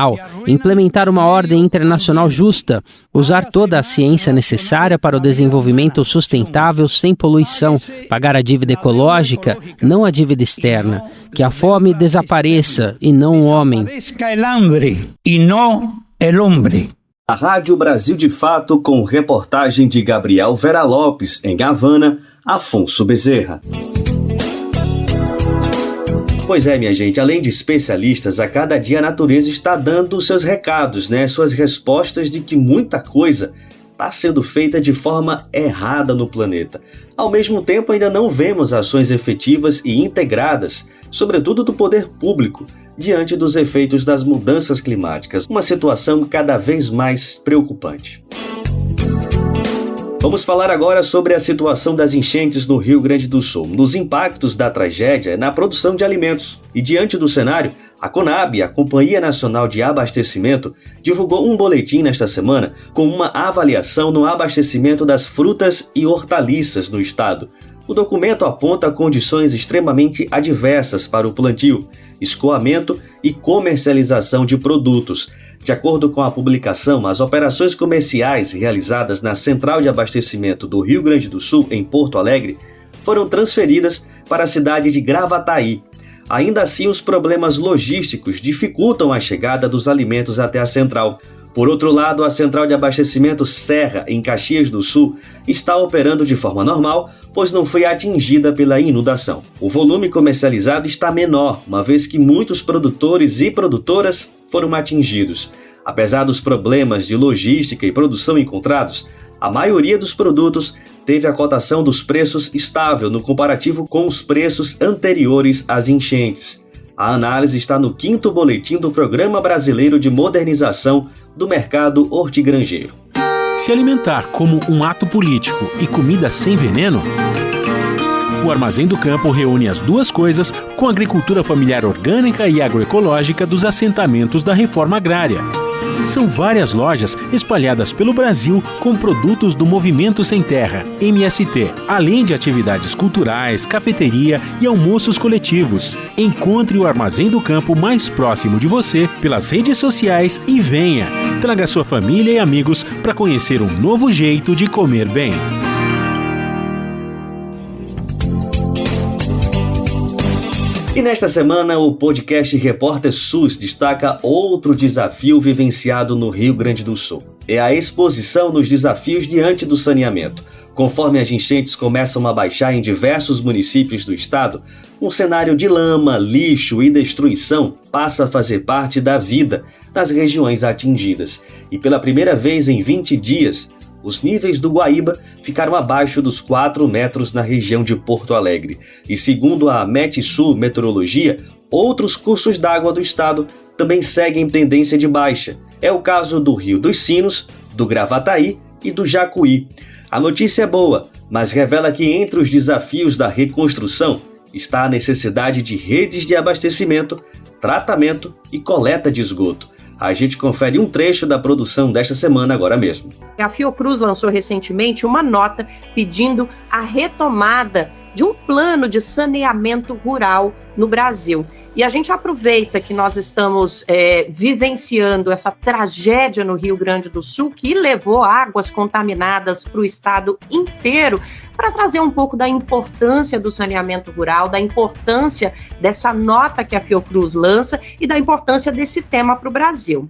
[SPEAKER 7] implementar uma ordem internacional justa, usar toda a ciência necessária para o desenvolvimento sustentável sem poluição, pagar a dívida ecológica, não a dívida externa, que a fome desapareça e não o homem.
[SPEAKER 2] A Rádio Brasil de Fato, com reportagem de Gabriel Vera Lopes, em Havana, Afonso Bezerra. Pois é, minha gente, além de especialistas, a cada dia a natureza está dando seus recados, suas respostas de que muita coisa está sendo feita de forma errada no planeta. Ao mesmo tempo, ainda não vemos ações efetivas e integradas, sobretudo do poder público, diante dos efeitos das mudanças climáticas, uma situação cada vez mais preocupante. Vamos falar agora sobre a situação das enchentes no Rio Grande do Sul, nos impactos da tragédia na produção de alimentos. E diante do cenário, a Conab, a Companhia Nacional de Abastecimento, divulgou um boletim nesta semana com uma avaliação no abastecimento das frutas e hortaliças no estado. O documento aponta condições extremamente adversas para o plantio, escoamento e comercialização de produtos. De acordo com a publicação, as operações comerciais realizadas na Central de Abastecimento do Rio Grande do Sul, em Porto Alegre, foram transferidas para a cidade de Gravataí. Ainda assim, os problemas logísticos dificultam a chegada dos alimentos até a central. Por outro lado, a central de abastecimento Serra, em Caxias do Sul, está operando de forma normal, pois não foi atingida pela inundação. O volume comercializado está menor, uma vez que muitos produtores e produtoras foram atingidos. Apesar dos problemas de logística e produção encontrados, a maioria dos produtos teve a cotação dos preços estável no comparativo com os preços anteriores às enchentes. A análise está no 5º boletim do Programa Brasileiro de Modernização do Mercado Hortigranjeiro.
[SPEAKER 8] Se alimentar como um ato político e comida sem veneno? O Armazém do Campo reúne as duas coisas com a agricultura familiar orgânica e agroecológica dos assentamentos da reforma agrária. São várias lojas espalhadas pelo Brasil com produtos do Movimento Sem Terra, MST, além de atividades culturais, cafeteria e almoços coletivos. Encontre o Armazém do Campo mais próximo de você pelas redes sociais e venha! Traga sua família e amigos para conhecer um novo jeito de comer bem.
[SPEAKER 2] E nesta semana, o podcast Repórter SUS destaca outro desafio vivenciado no Rio Grande do Sul. É a exposição nos desafios diante do saneamento. Conforme as enchentes começam a baixar em diversos municípios do estado, um cenário de lama, lixo e destruição passa a fazer parte da vida nas regiões atingidas. E pela primeira vez em 20 dias, os níveis do Guaíba ficaram abaixo dos 4 metros na região de Porto Alegre. E segundo a Metsul Meteorologia, outros cursos d'água do estado também seguem tendência de baixa. É o caso do Rio dos Sinos, do Gravataí e do Jacuí. A notícia é boa, mas revela que entre os desafios da reconstrução está a necessidade de redes de abastecimento, tratamento e coleta de esgoto. A gente confere um trecho da produção desta semana agora mesmo.
[SPEAKER 9] A Fiocruz lançou recentemente uma nota pedindo a retomada de um plano de saneamento rural no Brasil. E a gente aproveita que nós estamos vivenciando essa tragédia no Rio Grande do Sul, que levou águas contaminadas para o estado inteiro, para trazer um pouco da importância do saneamento rural, da importância dessa nota que a Fiocruz lança e da importância desse tema para o Brasil.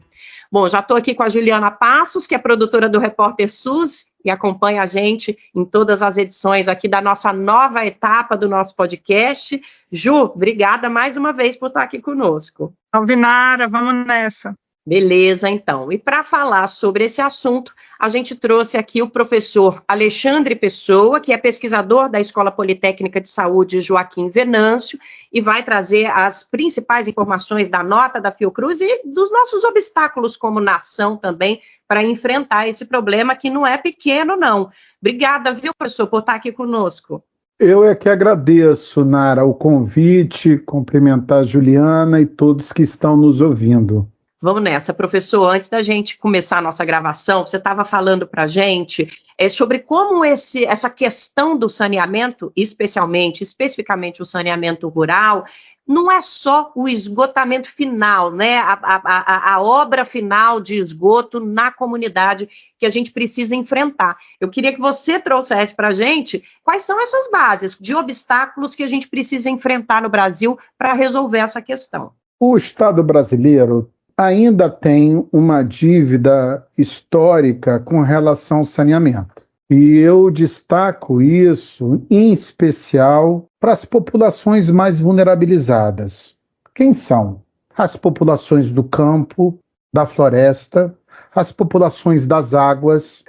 [SPEAKER 9] Bom, já estou aqui com a Juliana Passos, que é produtora do Repórter SUS e acompanha a gente em todas as edições aqui da nossa nova etapa do nosso podcast. Ju, obrigada mais uma vez por estar aqui conosco.
[SPEAKER 10] Alvinara, vamos nessa.
[SPEAKER 9] Beleza, então. E para falar sobre esse assunto, a gente trouxe aqui o professor Alexandre Pessoa, que é pesquisador da Escola Politécnica de Saúde Joaquim Venâncio, e vai trazer as principais informações da nota da Fiocruz e dos nossos obstáculos como nação também para enfrentar esse problema que não é pequeno, não. Obrigada, viu, professor, por estar aqui conosco.
[SPEAKER 11] Eu é que agradeço, Nara, o convite, cumprimentar a Juliana e todos que estão nos ouvindo.
[SPEAKER 9] Vamos nessa, professor. Antes da gente começar a nossa gravação, você estava falando para a gente sobre como essa questão do saneamento, especificamente o saneamento rural, não é só o esgotamento final, né? A obra final de esgoto na comunidade que a gente precisa enfrentar. Eu queria que você trouxesse para a gente quais são essas bases de obstáculos que a gente precisa enfrentar no Brasil para resolver essa questão.
[SPEAKER 11] O Estado brasileiro ainda tem uma dívida histórica com relação ao saneamento. E eu destaco isso, em especial, para as populações mais vulnerabilizadas. Quem são? As populações do campo, da floresta, as populações das águas,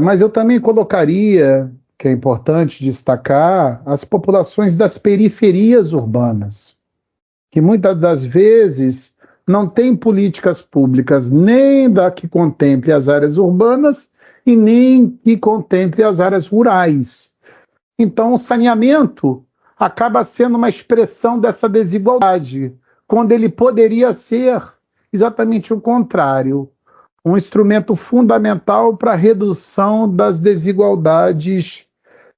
[SPEAKER 11] mas eu também colocaria, que é importante destacar, as populações das periferias urbanas, que muitas das vezes não tem políticas públicas nem que contemple as áreas urbanas e nem que contemple as áreas rurais. Então, o saneamento acaba sendo uma expressão dessa desigualdade, quando ele poderia ser exatamente o contrário, um instrumento fundamental para a redução das desigualdades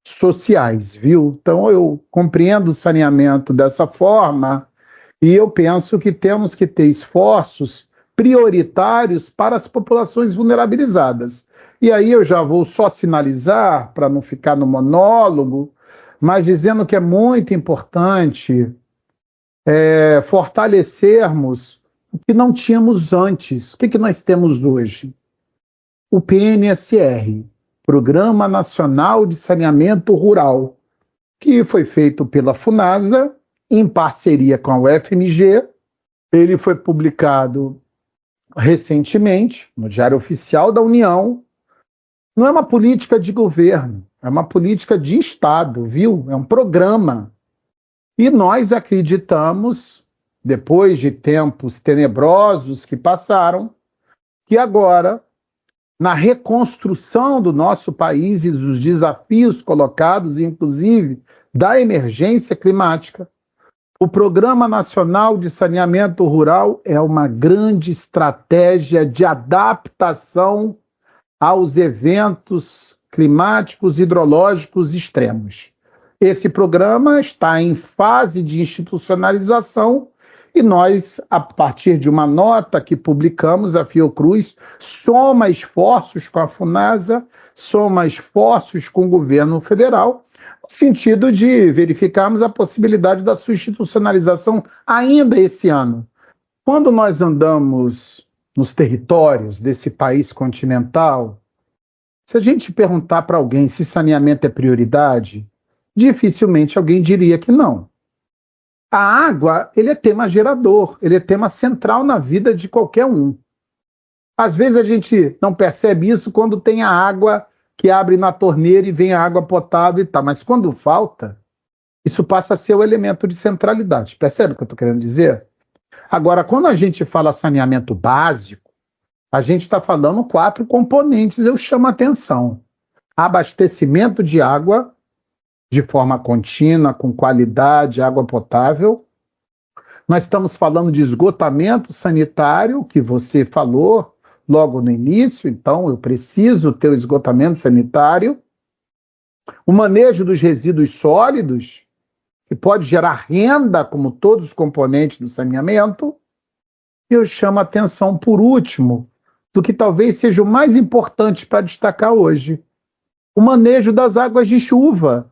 [SPEAKER 11] sociais, viu? Então, eu compreendo o saneamento dessa forma. E eu penso que temos que ter esforços prioritários para as populações vulnerabilizadas. E aí eu já vou só sinalizar, para não ficar no monólogo, mas dizendo que é muito importante fortalecermos o que não tínhamos antes. O que nós temos hoje? O PNSR, Programa Nacional de Saneamento Rural, que foi feito pela Funasa, em parceria com a UFMG. Ele foi publicado recentemente no Diário Oficial da União. Não é uma política de governo, é uma política de Estado, viu? É um programa. E nós acreditamos, depois de tempos tenebrosos que passaram, que agora, na reconstrução do nosso país e dos desafios colocados, inclusive da emergência climática, o Programa Nacional de Saneamento Rural é uma grande estratégia de adaptação aos eventos climáticos hidrológicos extremos. Esse programa está em fase de institucionalização e nós, a partir de uma nota que publicamos, a Fiocruz soma esforços com a Funasa, soma esforços com o governo federal, no sentido de verificarmos a possibilidade da sua institucionalização ainda esse ano. Quando nós andamos nos territórios desse país continental, se a gente perguntar para alguém se saneamento é prioridade, dificilmente alguém diria que não. A água, ele é tema gerador, ele é tema central na vida de qualquer um. Às vezes a gente não percebe isso quando tem a água que abre na torneira e vem a água potável e tal, mas quando falta, isso passa a ser o elemento de centralidade. Percebe o que eu estou querendo dizer? Agora, quando a gente fala saneamento básico, a gente está falando 4 componentes, eu chamo a atenção. Abastecimento de água, de forma contínua, com qualidade, água potável. Nós estamos falando de esgotamento sanitário, que você falou logo no início, então eu preciso ter o esgotamento sanitário. O manejo dos resíduos sólidos, que pode gerar renda, como todos os componentes do saneamento. E eu chamo a atenção, por último, do que talvez seja o mais importante para destacar hoje: o manejo das águas de chuva.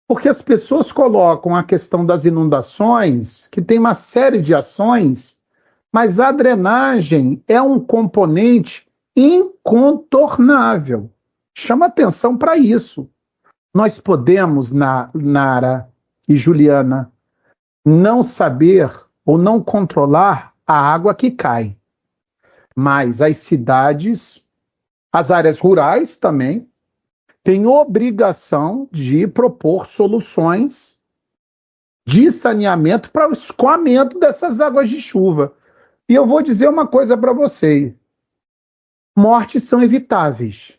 [SPEAKER 11] Porque as pessoas colocam a questão das inundações, que tem uma série de ações, mas a drenagem é um componente incontornável. Chama atenção para isso. Nós podemos, Nara e Juliana, não saber ou não controlar a água que cai. Mas as cidades, as áreas rurais também, têm obrigação de propor soluções de saneamento para o escoamento dessas águas de chuva. E eu vou dizer uma coisa para você: mortes são evitáveis.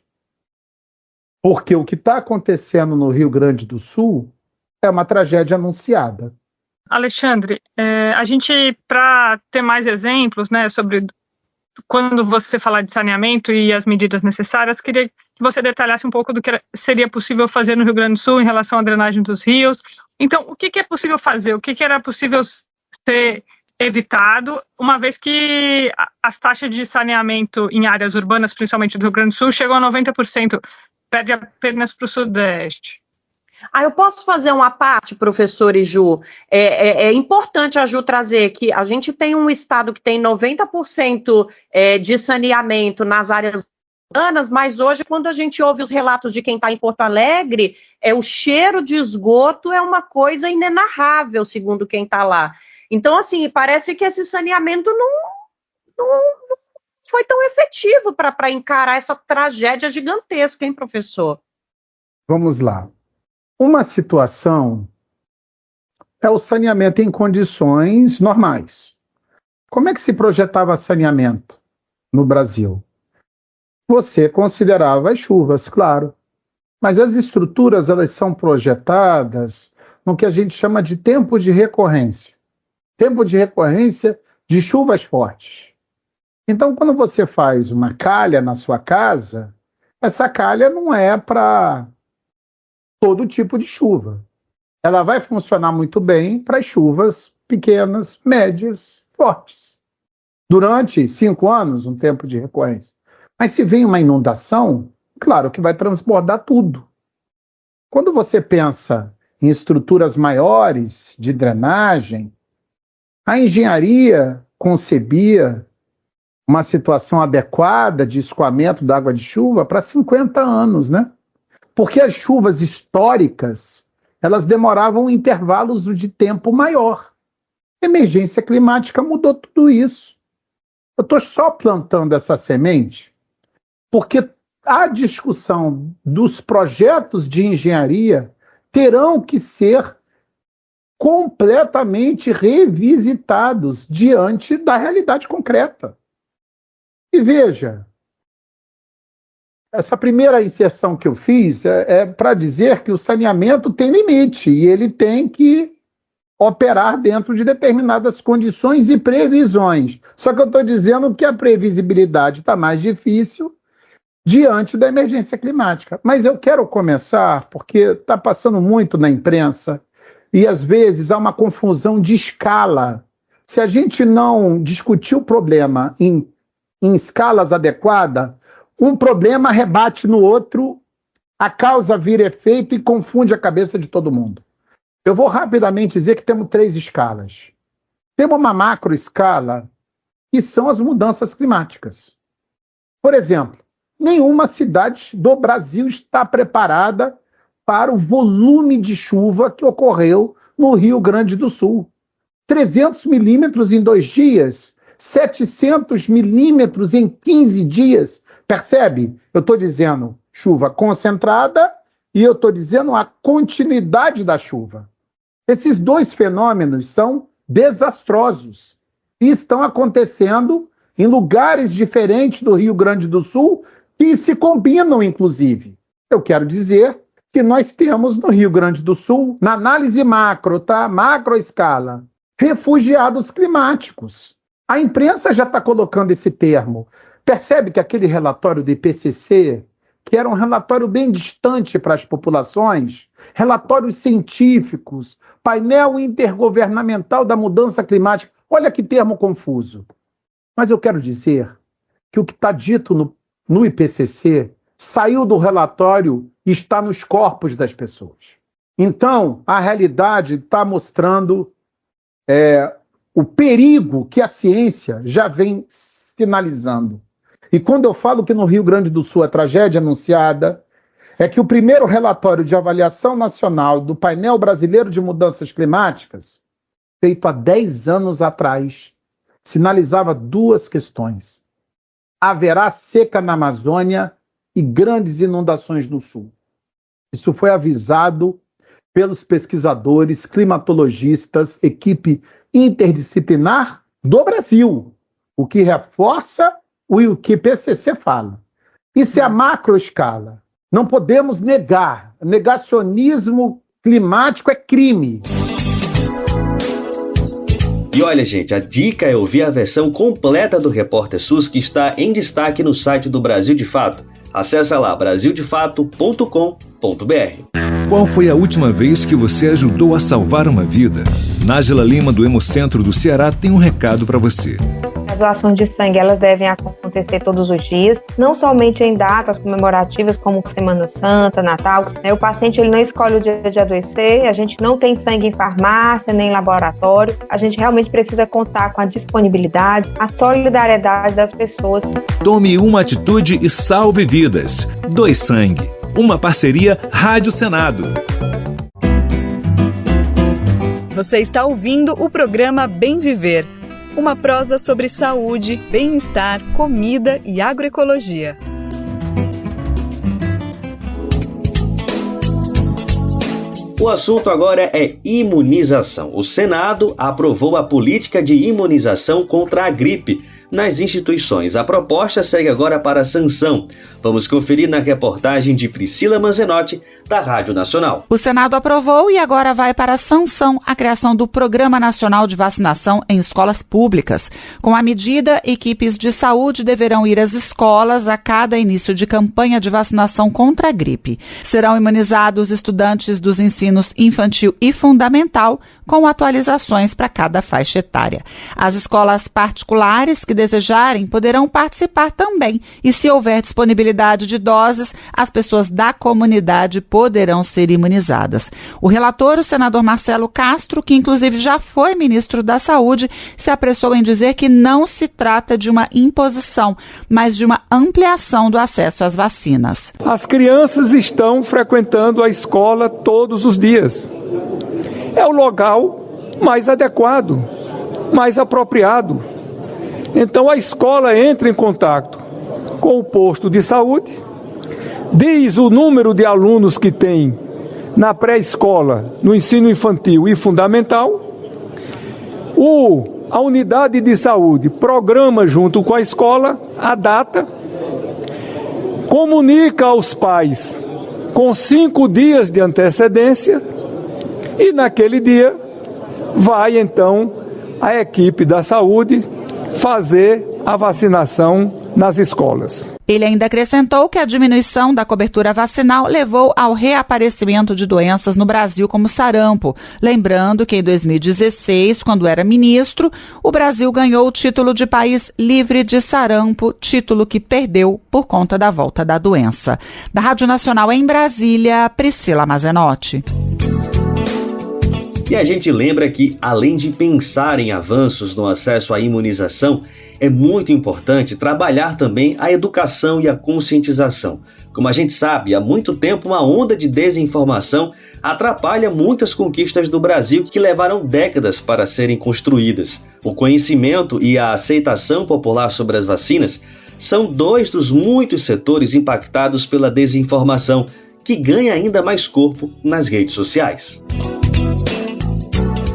[SPEAKER 11] Porque o que está acontecendo no Rio Grande do Sul é uma tragédia anunciada.
[SPEAKER 10] Alexandre, a gente, para ter mais exemplos, né, sobre quando você falar de saneamento e as medidas necessárias, queria que você detalhasse um pouco do que seria possível fazer no Rio Grande do Sul em relação à drenagem dos rios. Então, o que é possível fazer? O que era possível ser evitado, uma vez que as taxas de saneamento em áreas urbanas, principalmente do Rio Grande do Sul, chegam a 90%, perde apenas para o Sudeste?
[SPEAKER 9] Eu posso fazer uma parte, professor e Ju? É importante a Ju trazer que a gente tem um estado que tem 90% de saneamento nas áreas urbanas, mas hoje, quando a gente ouve os relatos de quem está em Porto Alegre, o cheiro de esgoto é uma coisa inenarrável, segundo quem está lá. Então, assim, parece que esse saneamento não foi tão efetivo para encarar essa tragédia gigantesca, hein, professor?
[SPEAKER 11] Vamos lá. Uma situação é o saneamento em condições normais. Como é que se projetava saneamento no Brasil? Você considerava as chuvas, claro, mas as estruturas, elas são projetadas no que a gente chama de tempo de recorrência. Tempo de recorrência de chuvas fortes. Então, quando você faz uma calha na sua casa, essa calha não é para todo tipo de chuva. Ela vai funcionar muito bem para chuvas pequenas, médias, fortes. Durante 5 anos, um tempo de recorrência. Mas se vem uma inundação, claro que vai transbordar tudo. Quando você pensa em estruturas maiores de drenagem, A engenharia concebia uma situação adequada de escoamento da água de chuva para 50 anos, né? Porque as chuvas históricas, elas demoravam intervalos de tempo maior. A emergência climática mudou tudo isso. Eu estou só plantando essa semente porque a discussão dos projetos de engenharia terão que ser completamente revisitados diante da realidade concreta. E veja, essa primeira inserção que eu fiz é para dizer que o saneamento tem limite e ele tem que operar dentro de determinadas condições e previsões. Só que eu estou dizendo que a previsibilidade está mais difícil diante da emergência climática. Mas eu quero começar porque está passando muito na imprensa e às vezes há uma confusão de escala. Se a gente não discutir o problema em escalas adequadas, um problema rebate no outro, a causa vira efeito e confunde a cabeça de todo mundo. Eu vou rapidamente dizer que temos 3 escalas. Temos uma macro escala, que são as mudanças climáticas. Por exemplo, nenhuma cidade do Brasil está preparada para o volume de chuva que ocorreu no Rio Grande do Sul. 300 milímetros em 2 dias, 700 milímetros em 15 dias. Percebe? Eu estou dizendo chuva concentrada e eu estou dizendo a continuidade da chuva. Esses 2 fenômenos são desastrosos e estão acontecendo em lugares diferentes do Rio Grande do Sul que se combinam, inclusive. Eu quero dizer que nós temos no Rio Grande do Sul, na análise macro, tá? Macro escala, refugiados climáticos. A imprensa já está colocando esse termo. Percebe que aquele relatório do IPCC, que era um relatório bem distante para as populações, relatórios científicos, painel intergovernamental da mudança climática, olha que termo confuso. Mas eu quero dizer que o que está dito no IPCC saiu do relatório e está nos corpos das pessoas. Então, a realidade está mostrando o perigo que a ciência já vem sinalizando. E quando eu falo que no Rio Grande do Sul a tragédia anunciada, é que o primeiro relatório de avaliação nacional do painel brasileiro de mudanças climáticas, feito há 10 anos atrás, sinalizava 2 questões. Haverá seca na Amazônia e grandes inundações no Sul. Isso foi avisado pelos pesquisadores, climatologistas, equipe interdisciplinar do Brasil, o que reforça o que o IPCC fala. Isso é a macroescala. Não podemos negar. Negacionismo climático é crime.
[SPEAKER 2] E olha, gente, a dica é ouvir a versão completa do Repórter SUS que está em destaque no site do Brasil de Fato. Acesse lá brasildefato.com.br.
[SPEAKER 12] Qual foi a última vez que você ajudou a salvar uma vida? Nájila Lima, do Hemocentro do Ceará, tem um recado para você.
[SPEAKER 13] As doações de sangue, elas devem acontecer todos os dias, não somente em datas comemorativas como Semana Santa, Natal. O paciente ele não escolhe o dia de adoecer, a gente não tem sangue em farmácia, nem em laboratório. A gente realmente precisa contar com a disponibilidade, a solidariedade das pessoas.
[SPEAKER 12] Tome uma atitude e salve vidas. Doe sangue. Uma parceria Rádio Senado.
[SPEAKER 1] Você está ouvindo o programa Bem Viver, uma prosa sobre saúde, bem-estar, comida e agroecologia.
[SPEAKER 2] O assunto agora é imunização. O Senado aprovou a política de imunização contra a gripe nas instituições. A proposta segue agora para a sanção. Vamos conferir na reportagem de Priscila Manzenotti, da Rádio Nacional.
[SPEAKER 14] O Senado aprovou e agora vai para a sanção a criação do Programa Nacional de Vacinação em Escolas Públicas. Com a medida, equipes de saúde deverão ir às escolas a cada início de campanha de vacinação contra a gripe. Serão imunizados estudantes dos ensinos infantil e fundamental, com atualizações para cada faixa etária. As escolas particulares que desejarem poderão participar também e, se houver disponibilidade de doses, as pessoas da comunidade poderão ser imunizadas. O relator, o senador Marcelo Castro, que inclusive já foi ministro da Saúde, se apressou em dizer que não se trata de uma imposição, mas de uma ampliação do acesso às vacinas.
[SPEAKER 15] As crianças estão frequentando a escola todos os dias. É o local mais adequado, mais apropriado. Então a escola entra em contato com o posto de saúde, diz o número de alunos que tem na pré-escola, no ensino infantil e fundamental. A unidade de saúde programa junto com a escola a data, comunica aos pais com 5 dias de antecedência e naquele dia vai então a equipe da saúde fazer a vacinação nas escolas.
[SPEAKER 14] Ele ainda acrescentou que a diminuição da cobertura vacinal levou ao reaparecimento de doenças no Brasil como sarampo. Lembrando que em 2016, quando era ministro, o Brasil ganhou o título de país livre de sarampo, título que perdeu por conta da volta da doença. Da Rádio Nacional em Brasília, Priscila Mazenotti.
[SPEAKER 2] E a gente lembra que, além de pensar em avanços no acesso à imunização, é muito importante trabalhar também a educação e a conscientização. Como a gente sabe, há muito tempo uma onda de desinformação atrapalha muitas conquistas do Brasil que levaram décadas para serem construídas. O conhecimento e a aceitação popular sobre as vacinas são 2 dos muitos setores impactados pela desinformação, que ganha ainda mais corpo nas redes sociais.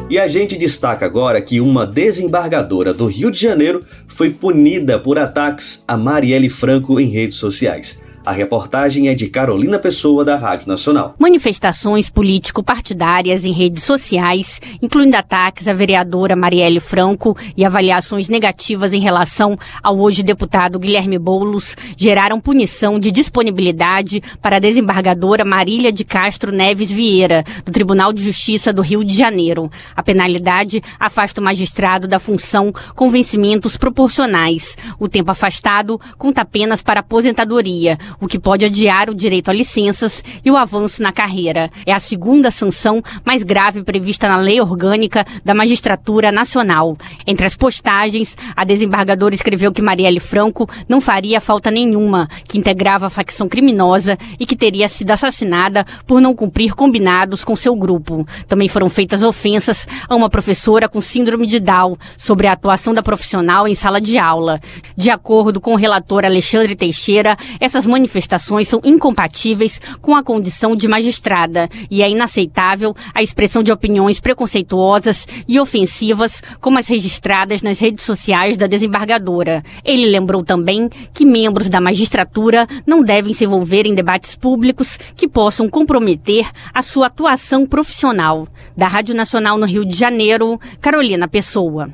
[SPEAKER 2] E a gente destaca agora que uma desembargadora do Rio de Janeiro foi punida por ataques a Marielle Franco em redes sociais. A reportagem é de Carolina Pessoa, da Rádio Nacional.
[SPEAKER 16] Manifestações político-partidárias em redes sociais, incluindo ataques à vereadora Marielle Franco e avaliações negativas em relação ao hoje deputado Guilherme Boulos, geraram punição de disponibilidade para a desembargadora Marília de Castro Neves Vieira, do Tribunal de Justiça do Rio de Janeiro. A penalidade afasta o magistrado da função com vencimentos proporcionais. O tempo afastado conta apenas para aposentadoria, o que pode adiar o direito a licenças e o avanço na carreira. É a segunda sanção mais grave prevista na Lei Orgânica da Magistratura Nacional. Entre as postagens, a desembargadora escreveu que Marielle Franco não faria falta nenhuma, que integrava a facção criminosa e que teria sido assassinada por não cumprir combinados com seu grupo. Também foram feitas ofensas a uma professora com síndrome de Down sobre a atuação da profissional em sala de aula. De acordo com o relator Alexandre Teixeira, essas manifestações são incompatíveis com a condição de magistrada e é inaceitável a expressão de opiniões preconceituosas e ofensivas como as registradas nas redes sociais da desembargadora. Ele lembrou também que membros da magistratura não devem se envolver em debates públicos que possam comprometer a sua atuação profissional. Da Rádio Nacional no Rio de Janeiro, Carolina Pessoa.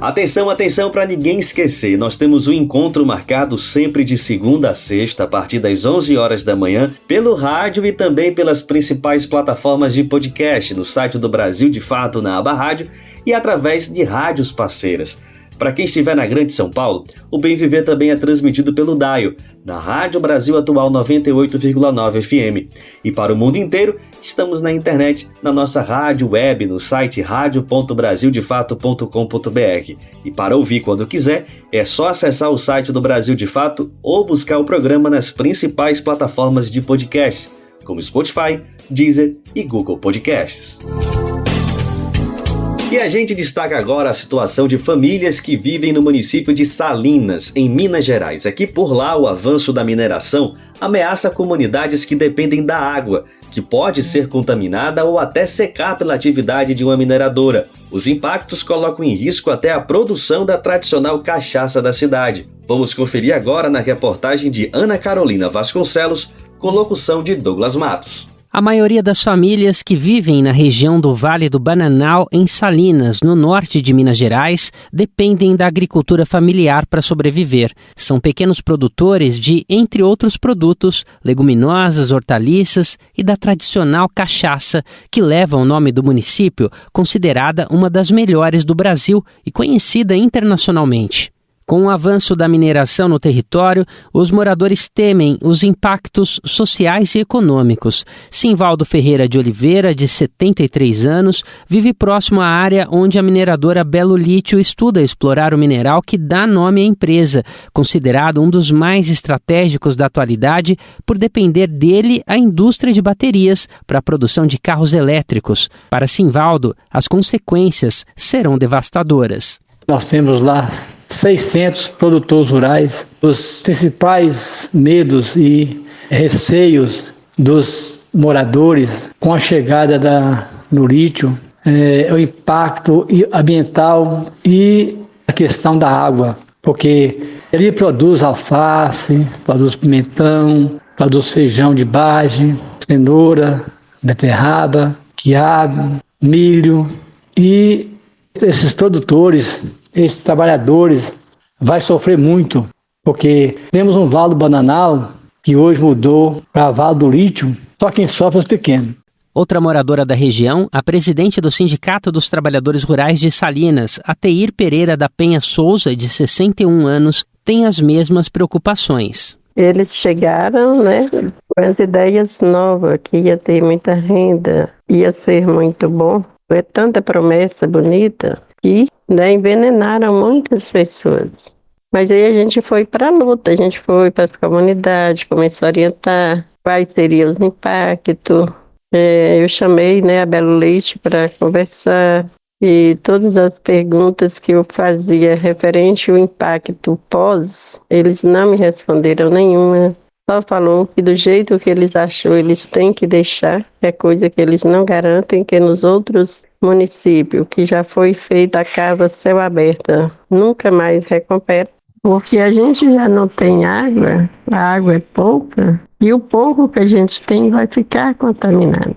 [SPEAKER 2] Atenção, atenção para ninguém esquecer, nós temos um encontro marcado sempre de segunda a sexta, a partir das 11 horas da manhã, pelo rádio e também pelas principais plataformas de podcast, no site do Brasil de Fato, na aba rádio, e através de rádios parceiras. Para quem estiver na Grande São Paulo, o Bem Viver também é transmitido pelo Daio, na Rádio Brasil Atual 98,9 FM. E para o mundo inteiro, estamos na internet, na nossa rádio web, no site radio.brasildefato.com.br. E para ouvir quando quiser, é só acessar o site do Brasil de Fato ou buscar o programa nas principais plataformas de podcast, como Spotify, Deezer e Google Podcasts. E a gente destaca agora a situação de famílias que vivem no município de Salinas, em Minas Gerais. É que por lá o avanço da mineração ameaça comunidades que dependem da água, que pode ser contaminada ou até secar pela atividade de uma mineradora. Os impactos colocam em risco até a produção da tradicional cachaça da cidade. Vamos conferir agora na reportagem de Ana Carolina Vasconcelos, com locução de Douglas Matos.
[SPEAKER 7] A maioria das famílias que vivem na região do Vale do Bananal, em Salinas, no norte de Minas Gerais, dependem da agricultura familiar para sobreviver. São pequenos produtores de, entre outros produtos, leguminosas, hortaliças e da tradicional cachaça, que leva o nome do município, considerada uma das melhores do Brasil e conhecida internacionalmente. Com o avanço da mineração no território, os moradores temem os impactos sociais e econômicos. Simvaldo Ferreira de Oliveira, de 73 anos, vive próximo à área onde a mineradora Belo Lítio estuda explorar o mineral que dá nome à empresa, considerado um dos mais estratégicos da atualidade por depender dele a indústria de baterias para a produção de carros elétricos. Para Simvaldo, as consequências serão devastadoras.
[SPEAKER 17] Nós temos lá 600 produtores rurais. Os principais medos e receios dos moradores com a chegada do lítio é o impacto ambiental e a questão da água, porque ele produz alface, produz pimentão, produz feijão de bagem, cenoura, beterraba, quiabo, milho, e esses produtores, esses trabalhadores vai sofrer muito, porque temos um Vale do Bananal que hoje mudou para Vale do Lítio, só quem sofre é os pequenos.
[SPEAKER 7] Outra moradora da região, a presidente do Sindicato dos Trabalhadores Rurais de Salinas, Ateir Pereira da Penha Souza, de 61 anos, tem as mesmas preocupações.
[SPEAKER 18] Eles chegaram, com as ideias novas, que ia ter muita renda, ia ser muito bom. É tanta promessa bonita que envenenaram muitas pessoas. Mas aí a gente foi para a luta, a gente foi para as comunidades, começou a orientar quais seriam os impactos. Eu chamei a Belo Lítio para conversar e todas as perguntas que eu fazia referente ao impacto pós, eles não me responderam nenhuma. Só falou que do jeito que eles achou, eles têm que deixar, é coisa que eles não garantem, que nos outros municípios que já foi feita a casa céu aberta, nunca mais recupera. Porque a gente já não tem água, a água é pouca, e o pouco que a gente tem vai ficar contaminado.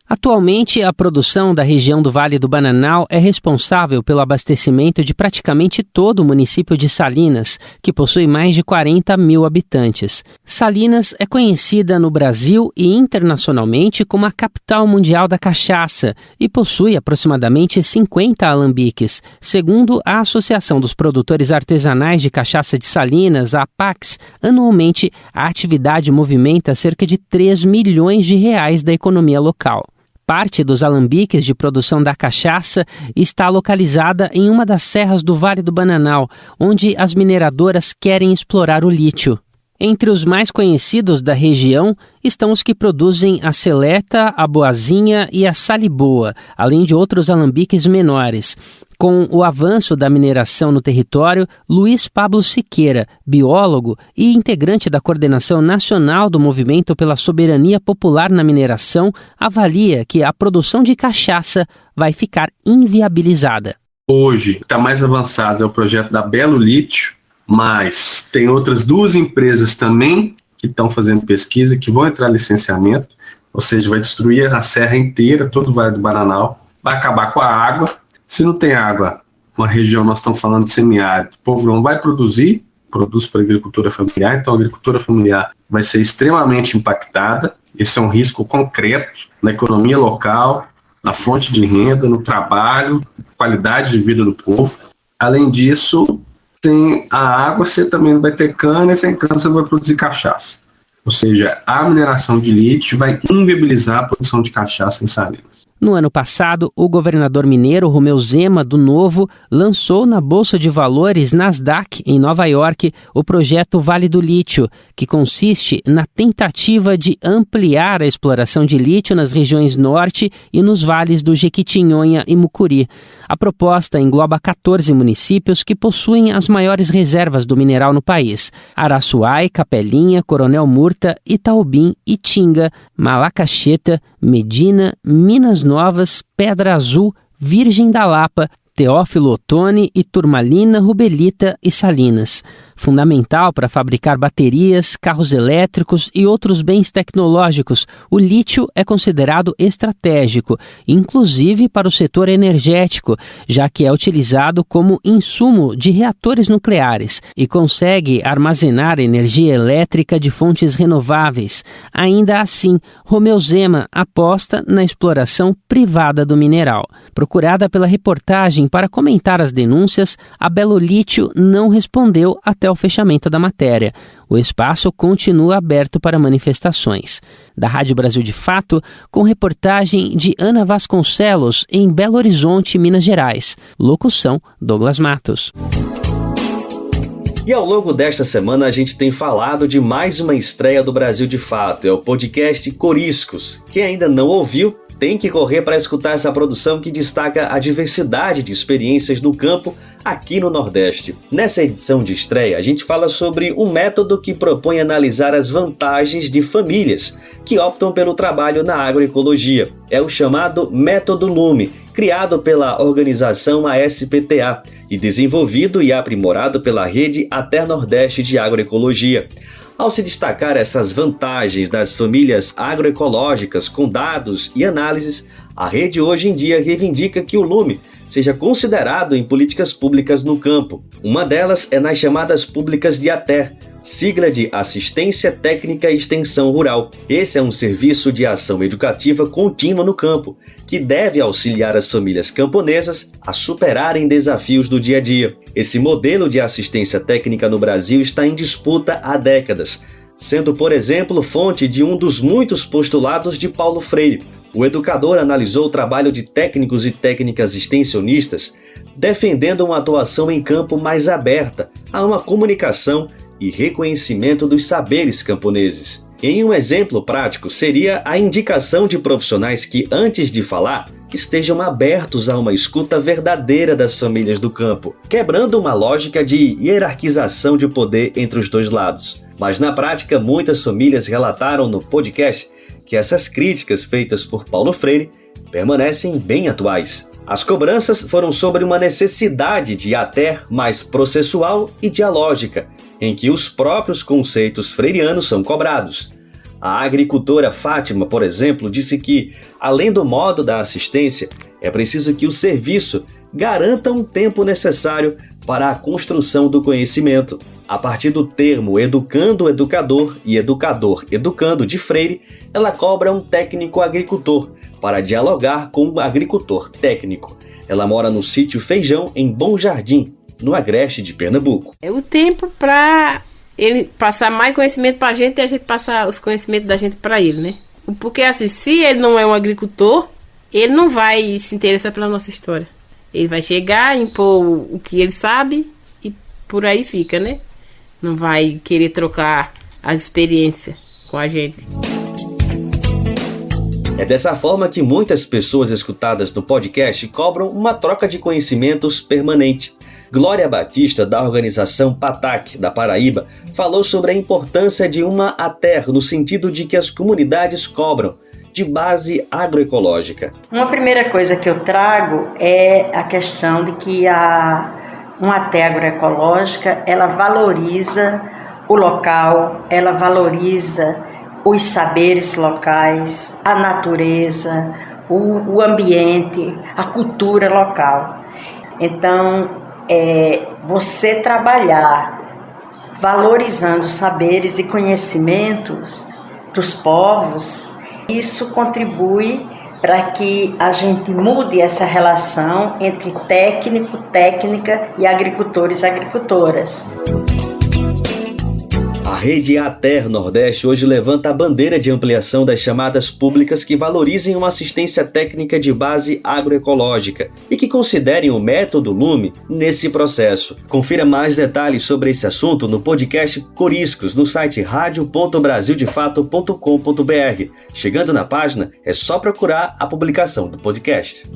[SPEAKER 7] Atualmente, a produção da região do Vale do Bananal é responsável pelo abastecimento de praticamente todo o município de Salinas, que possui mais de 40 mil habitantes. Salinas é conhecida no Brasil e internacionalmente como a capital mundial da cachaça e possui aproximadamente 50 alambiques. Segundo a Associação dos Produtores Artesanais de Cachaça de Salinas, a APACS, anualmente a atividade movimenta cerca de 3 milhões de reais da economia local. Parte dos alambiques de produção da cachaça está localizada em uma das serras do Vale do Bananal, onde as mineradoras querem explorar o lítio. Entre os mais conhecidos da região estão os que produzem a Seleta, a Boazinha e a Saliboa, além de outros alambiques menores. Com o avanço da mineração no território, Luiz Pablo Siqueira, biólogo e integrante da Coordenação Nacional do Movimento pela Soberania Popular na Mineração, avalia que a produção de cachaça vai ficar inviabilizada.
[SPEAKER 19] Hoje, está mais avançado é o projeto da Belo Lítio, mas tem outras 2 empresas também que estão fazendo pesquisa, que vão entrar em licenciamento, ou seja, vai destruir a serra inteira, todo o Vale do Bananal, vai acabar com a água. Se não tem água, uma região, nós estamos falando de semiárido, o povo não vai produzir, produz para a agricultura familiar, então a agricultura familiar vai ser extremamente impactada. Esse é um risco concreto na economia local, na fonte de renda, no trabalho, qualidade de vida do povo. Além disso, sem a água você também não vai ter cana, e sem cana você não vai produzir cachaça. Ou seja, a mineração de lítio vai inviabilizar a produção de cachaça em Salinas.
[SPEAKER 7] No ano passado, o governador mineiro Romeu Zema, do Novo, lançou na Bolsa de Valores Nasdaq, em Nova York, o projeto Vale do Lítio, que consiste na tentativa de ampliar a exploração de lítio nas regiões norte e nos vales do Jequitinhonha e Mucuri. A proposta engloba 14 municípios que possuem as maiores reservas do mineral no país: Araçuai, Capelinha, Coronel Murta, Itaobim, Itinga, Malacaxeta, Medina, Minas Novas, Pedra Azul, Virgem da Lapa, Teófilo Otoni e Turmalina, Rubelita e Salinas. Fundamental para fabricar baterias, carros elétricos e outros bens tecnológicos, o lítio é considerado estratégico, inclusive para o setor energético, já que é utilizado como insumo de reatores nucleares e consegue armazenar energia elétrica de fontes renováveis. Ainda assim, Romeu Zema aposta na exploração privada do mineral. Procurada pela reportagem para comentar as denúncias, a Belo Lítio não respondeu até o fechamento da matéria. O espaço continua aberto para manifestações. Da Rádio Brasil de Fato, com reportagem de Ana Vasconcelos, em Belo Horizonte, Minas Gerais. Locução, Douglas Matos.
[SPEAKER 2] E ao longo desta semana a gente tem falado de mais uma estreia do Brasil de Fato, é o podcast Coriscos. Quem ainda não ouviu, tem que correr para escutar essa produção que destaca a diversidade de experiências no campo aqui no Nordeste. Nessa edição de estreia, a gente fala sobre um método que propõe analisar as vantagens de famílias que optam pelo trabalho na agroecologia. É o chamado Método Lume, criado pela organização ASPTA e desenvolvido e aprimorado pela rede Ater Nordeste de Agroecologia. Ao se destacar essas vantagens das famílias agroecológicas com dados e análises, a rede hoje em dia reivindica que o Lume seja considerado em políticas públicas no campo. Uma delas é nas chamadas públicas de ATER, sigla de Assistência Técnica e Extensão Rural. Esse é um serviço de ação educativa contínua no campo, que deve auxiliar as famílias camponesas a superarem desafios do dia a dia. Esse modelo de assistência técnica no Brasil está em disputa há décadas, sendo, por exemplo, fonte de um dos muitos postulados de Paulo Freire. O educador analisou o trabalho de técnicos e técnicas extensionistas, defendendo uma atuação em campo mais aberta a uma comunicação e reconhecimento dos saberes camponeses. Em um exemplo prático seria a indicação de profissionais que, antes de falar, estejam abertos a uma escuta verdadeira das famílias do campo, quebrando uma lógica de hierarquização de poder entre os dois lados. Mas na prática, muitas famílias relataram no podcast que essas críticas feitas por Paulo Freire permanecem bem atuais. As cobranças foram sobre uma necessidade de ATER mais processual e dialógica, em que os próprios conceitos freirianos são cobrados. A agricultora Fátima, por exemplo, disse que, além do modo da assistência, é preciso que o serviço garanta um tempo necessário para a construção do conhecimento. A partir do termo educando-educador e educador-educando de Freire, ela cobra um técnico agricultor para dialogar com um agricultor técnico. Ela mora no sítio Feijão, em Bom Jardim, no agreste de Pernambuco.
[SPEAKER 20] É o tempo para ele passar mais conhecimento para a gente e a gente passar os conhecimentos da gente para ele, né? Porque assim, se ele não é um agricultor, ele não vai se interessar pela nossa história. Ele vai chegar, impor o que ele sabe e por aí fica, né? Não vai querer trocar as experiências com a gente.
[SPEAKER 2] É dessa forma que muitas pessoas escutadas no podcast cobram uma troca de conhecimentos permanente. Glória Batista, da organização PATAC, da Paraíba, falou sobre a importância de uma ATER no sentido de que as comunidades cobram de base agroecológica.
[SPEAKER 21] Uma primeira coisa que eu trago é a questão de que uma ATER agroecológica, ela valoriza o local, ela valoriza os saberes locais, a natureza, o ambiente, a cultura local. Então, você trabalhar valorizando saberes e conhecimentos dos povos, isso contribui para que a gente mude essa relação entre técnico, técnica e agricultores e agricultoras.
[SPEAKER 2] A rede ATER Nordeste hoje levanta a bandeira de ampliação das chamadas públicas que valorizem uma assistência técnica de base agroecológica e que considerem o método Lume nesse processo. Confira mais detalhes sobre esse assunto no podcast Coriscos, no site radio.brasildefato.com.br. Chegando na página, é só procurar a publicação do podcast.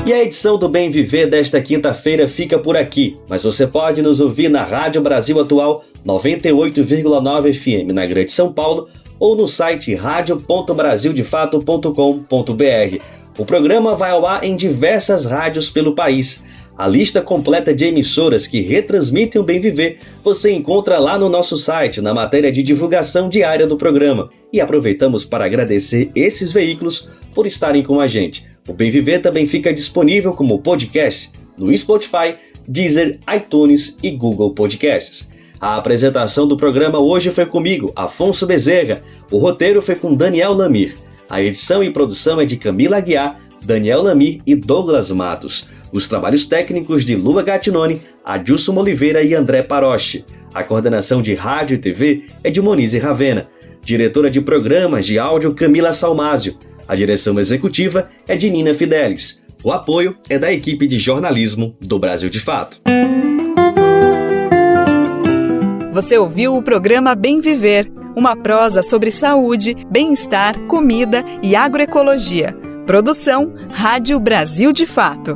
[SPEAKER 2] E a edição do Bem Viver desta quinta-feira fica por aqui, mas você pode nos ouvir na Rádio Brasil Atual 98,9 FM na Grande São Paulo ou no site radio.brasildefato.com.br. O programa vai ao ar em diversas rádios pelo país. A lista completa de emissoras que retransmitem o Bem Viver você encontra lá no nosso site, na matéria de divulgação diária do programa. E aproveitamos para agradecer esses veículos por estarem com a gente. O Bem Viver também fica disponível como podcast no Spotify, Deezer, iTunes e Google Podcasts. A apresentação do programa hoje foi comigo, Afonso Bezerra. O roteiro foi com Daniel Lamir. A edição e produção é de Camila Aguiar, Daniel Lamir e Douglas Matos. Os trabalhos técnicos de Lua Gattinoni, Adilson Oliveira e André Paroche. A coordenação de rádio e TV é de Monize Ravena. Diretora de programas de áudio, Camila Salmásio. A direção executiva é de Nina Fidelis. O apoio é da equipe de jornalismo do Brasil de Fato.
[SPEAKER 1] Você ouviu o programa Bem Viver, uma prosa sobre saúde, bem-estar, comida e agroecologia. Produção Rádio Brasil de Fato.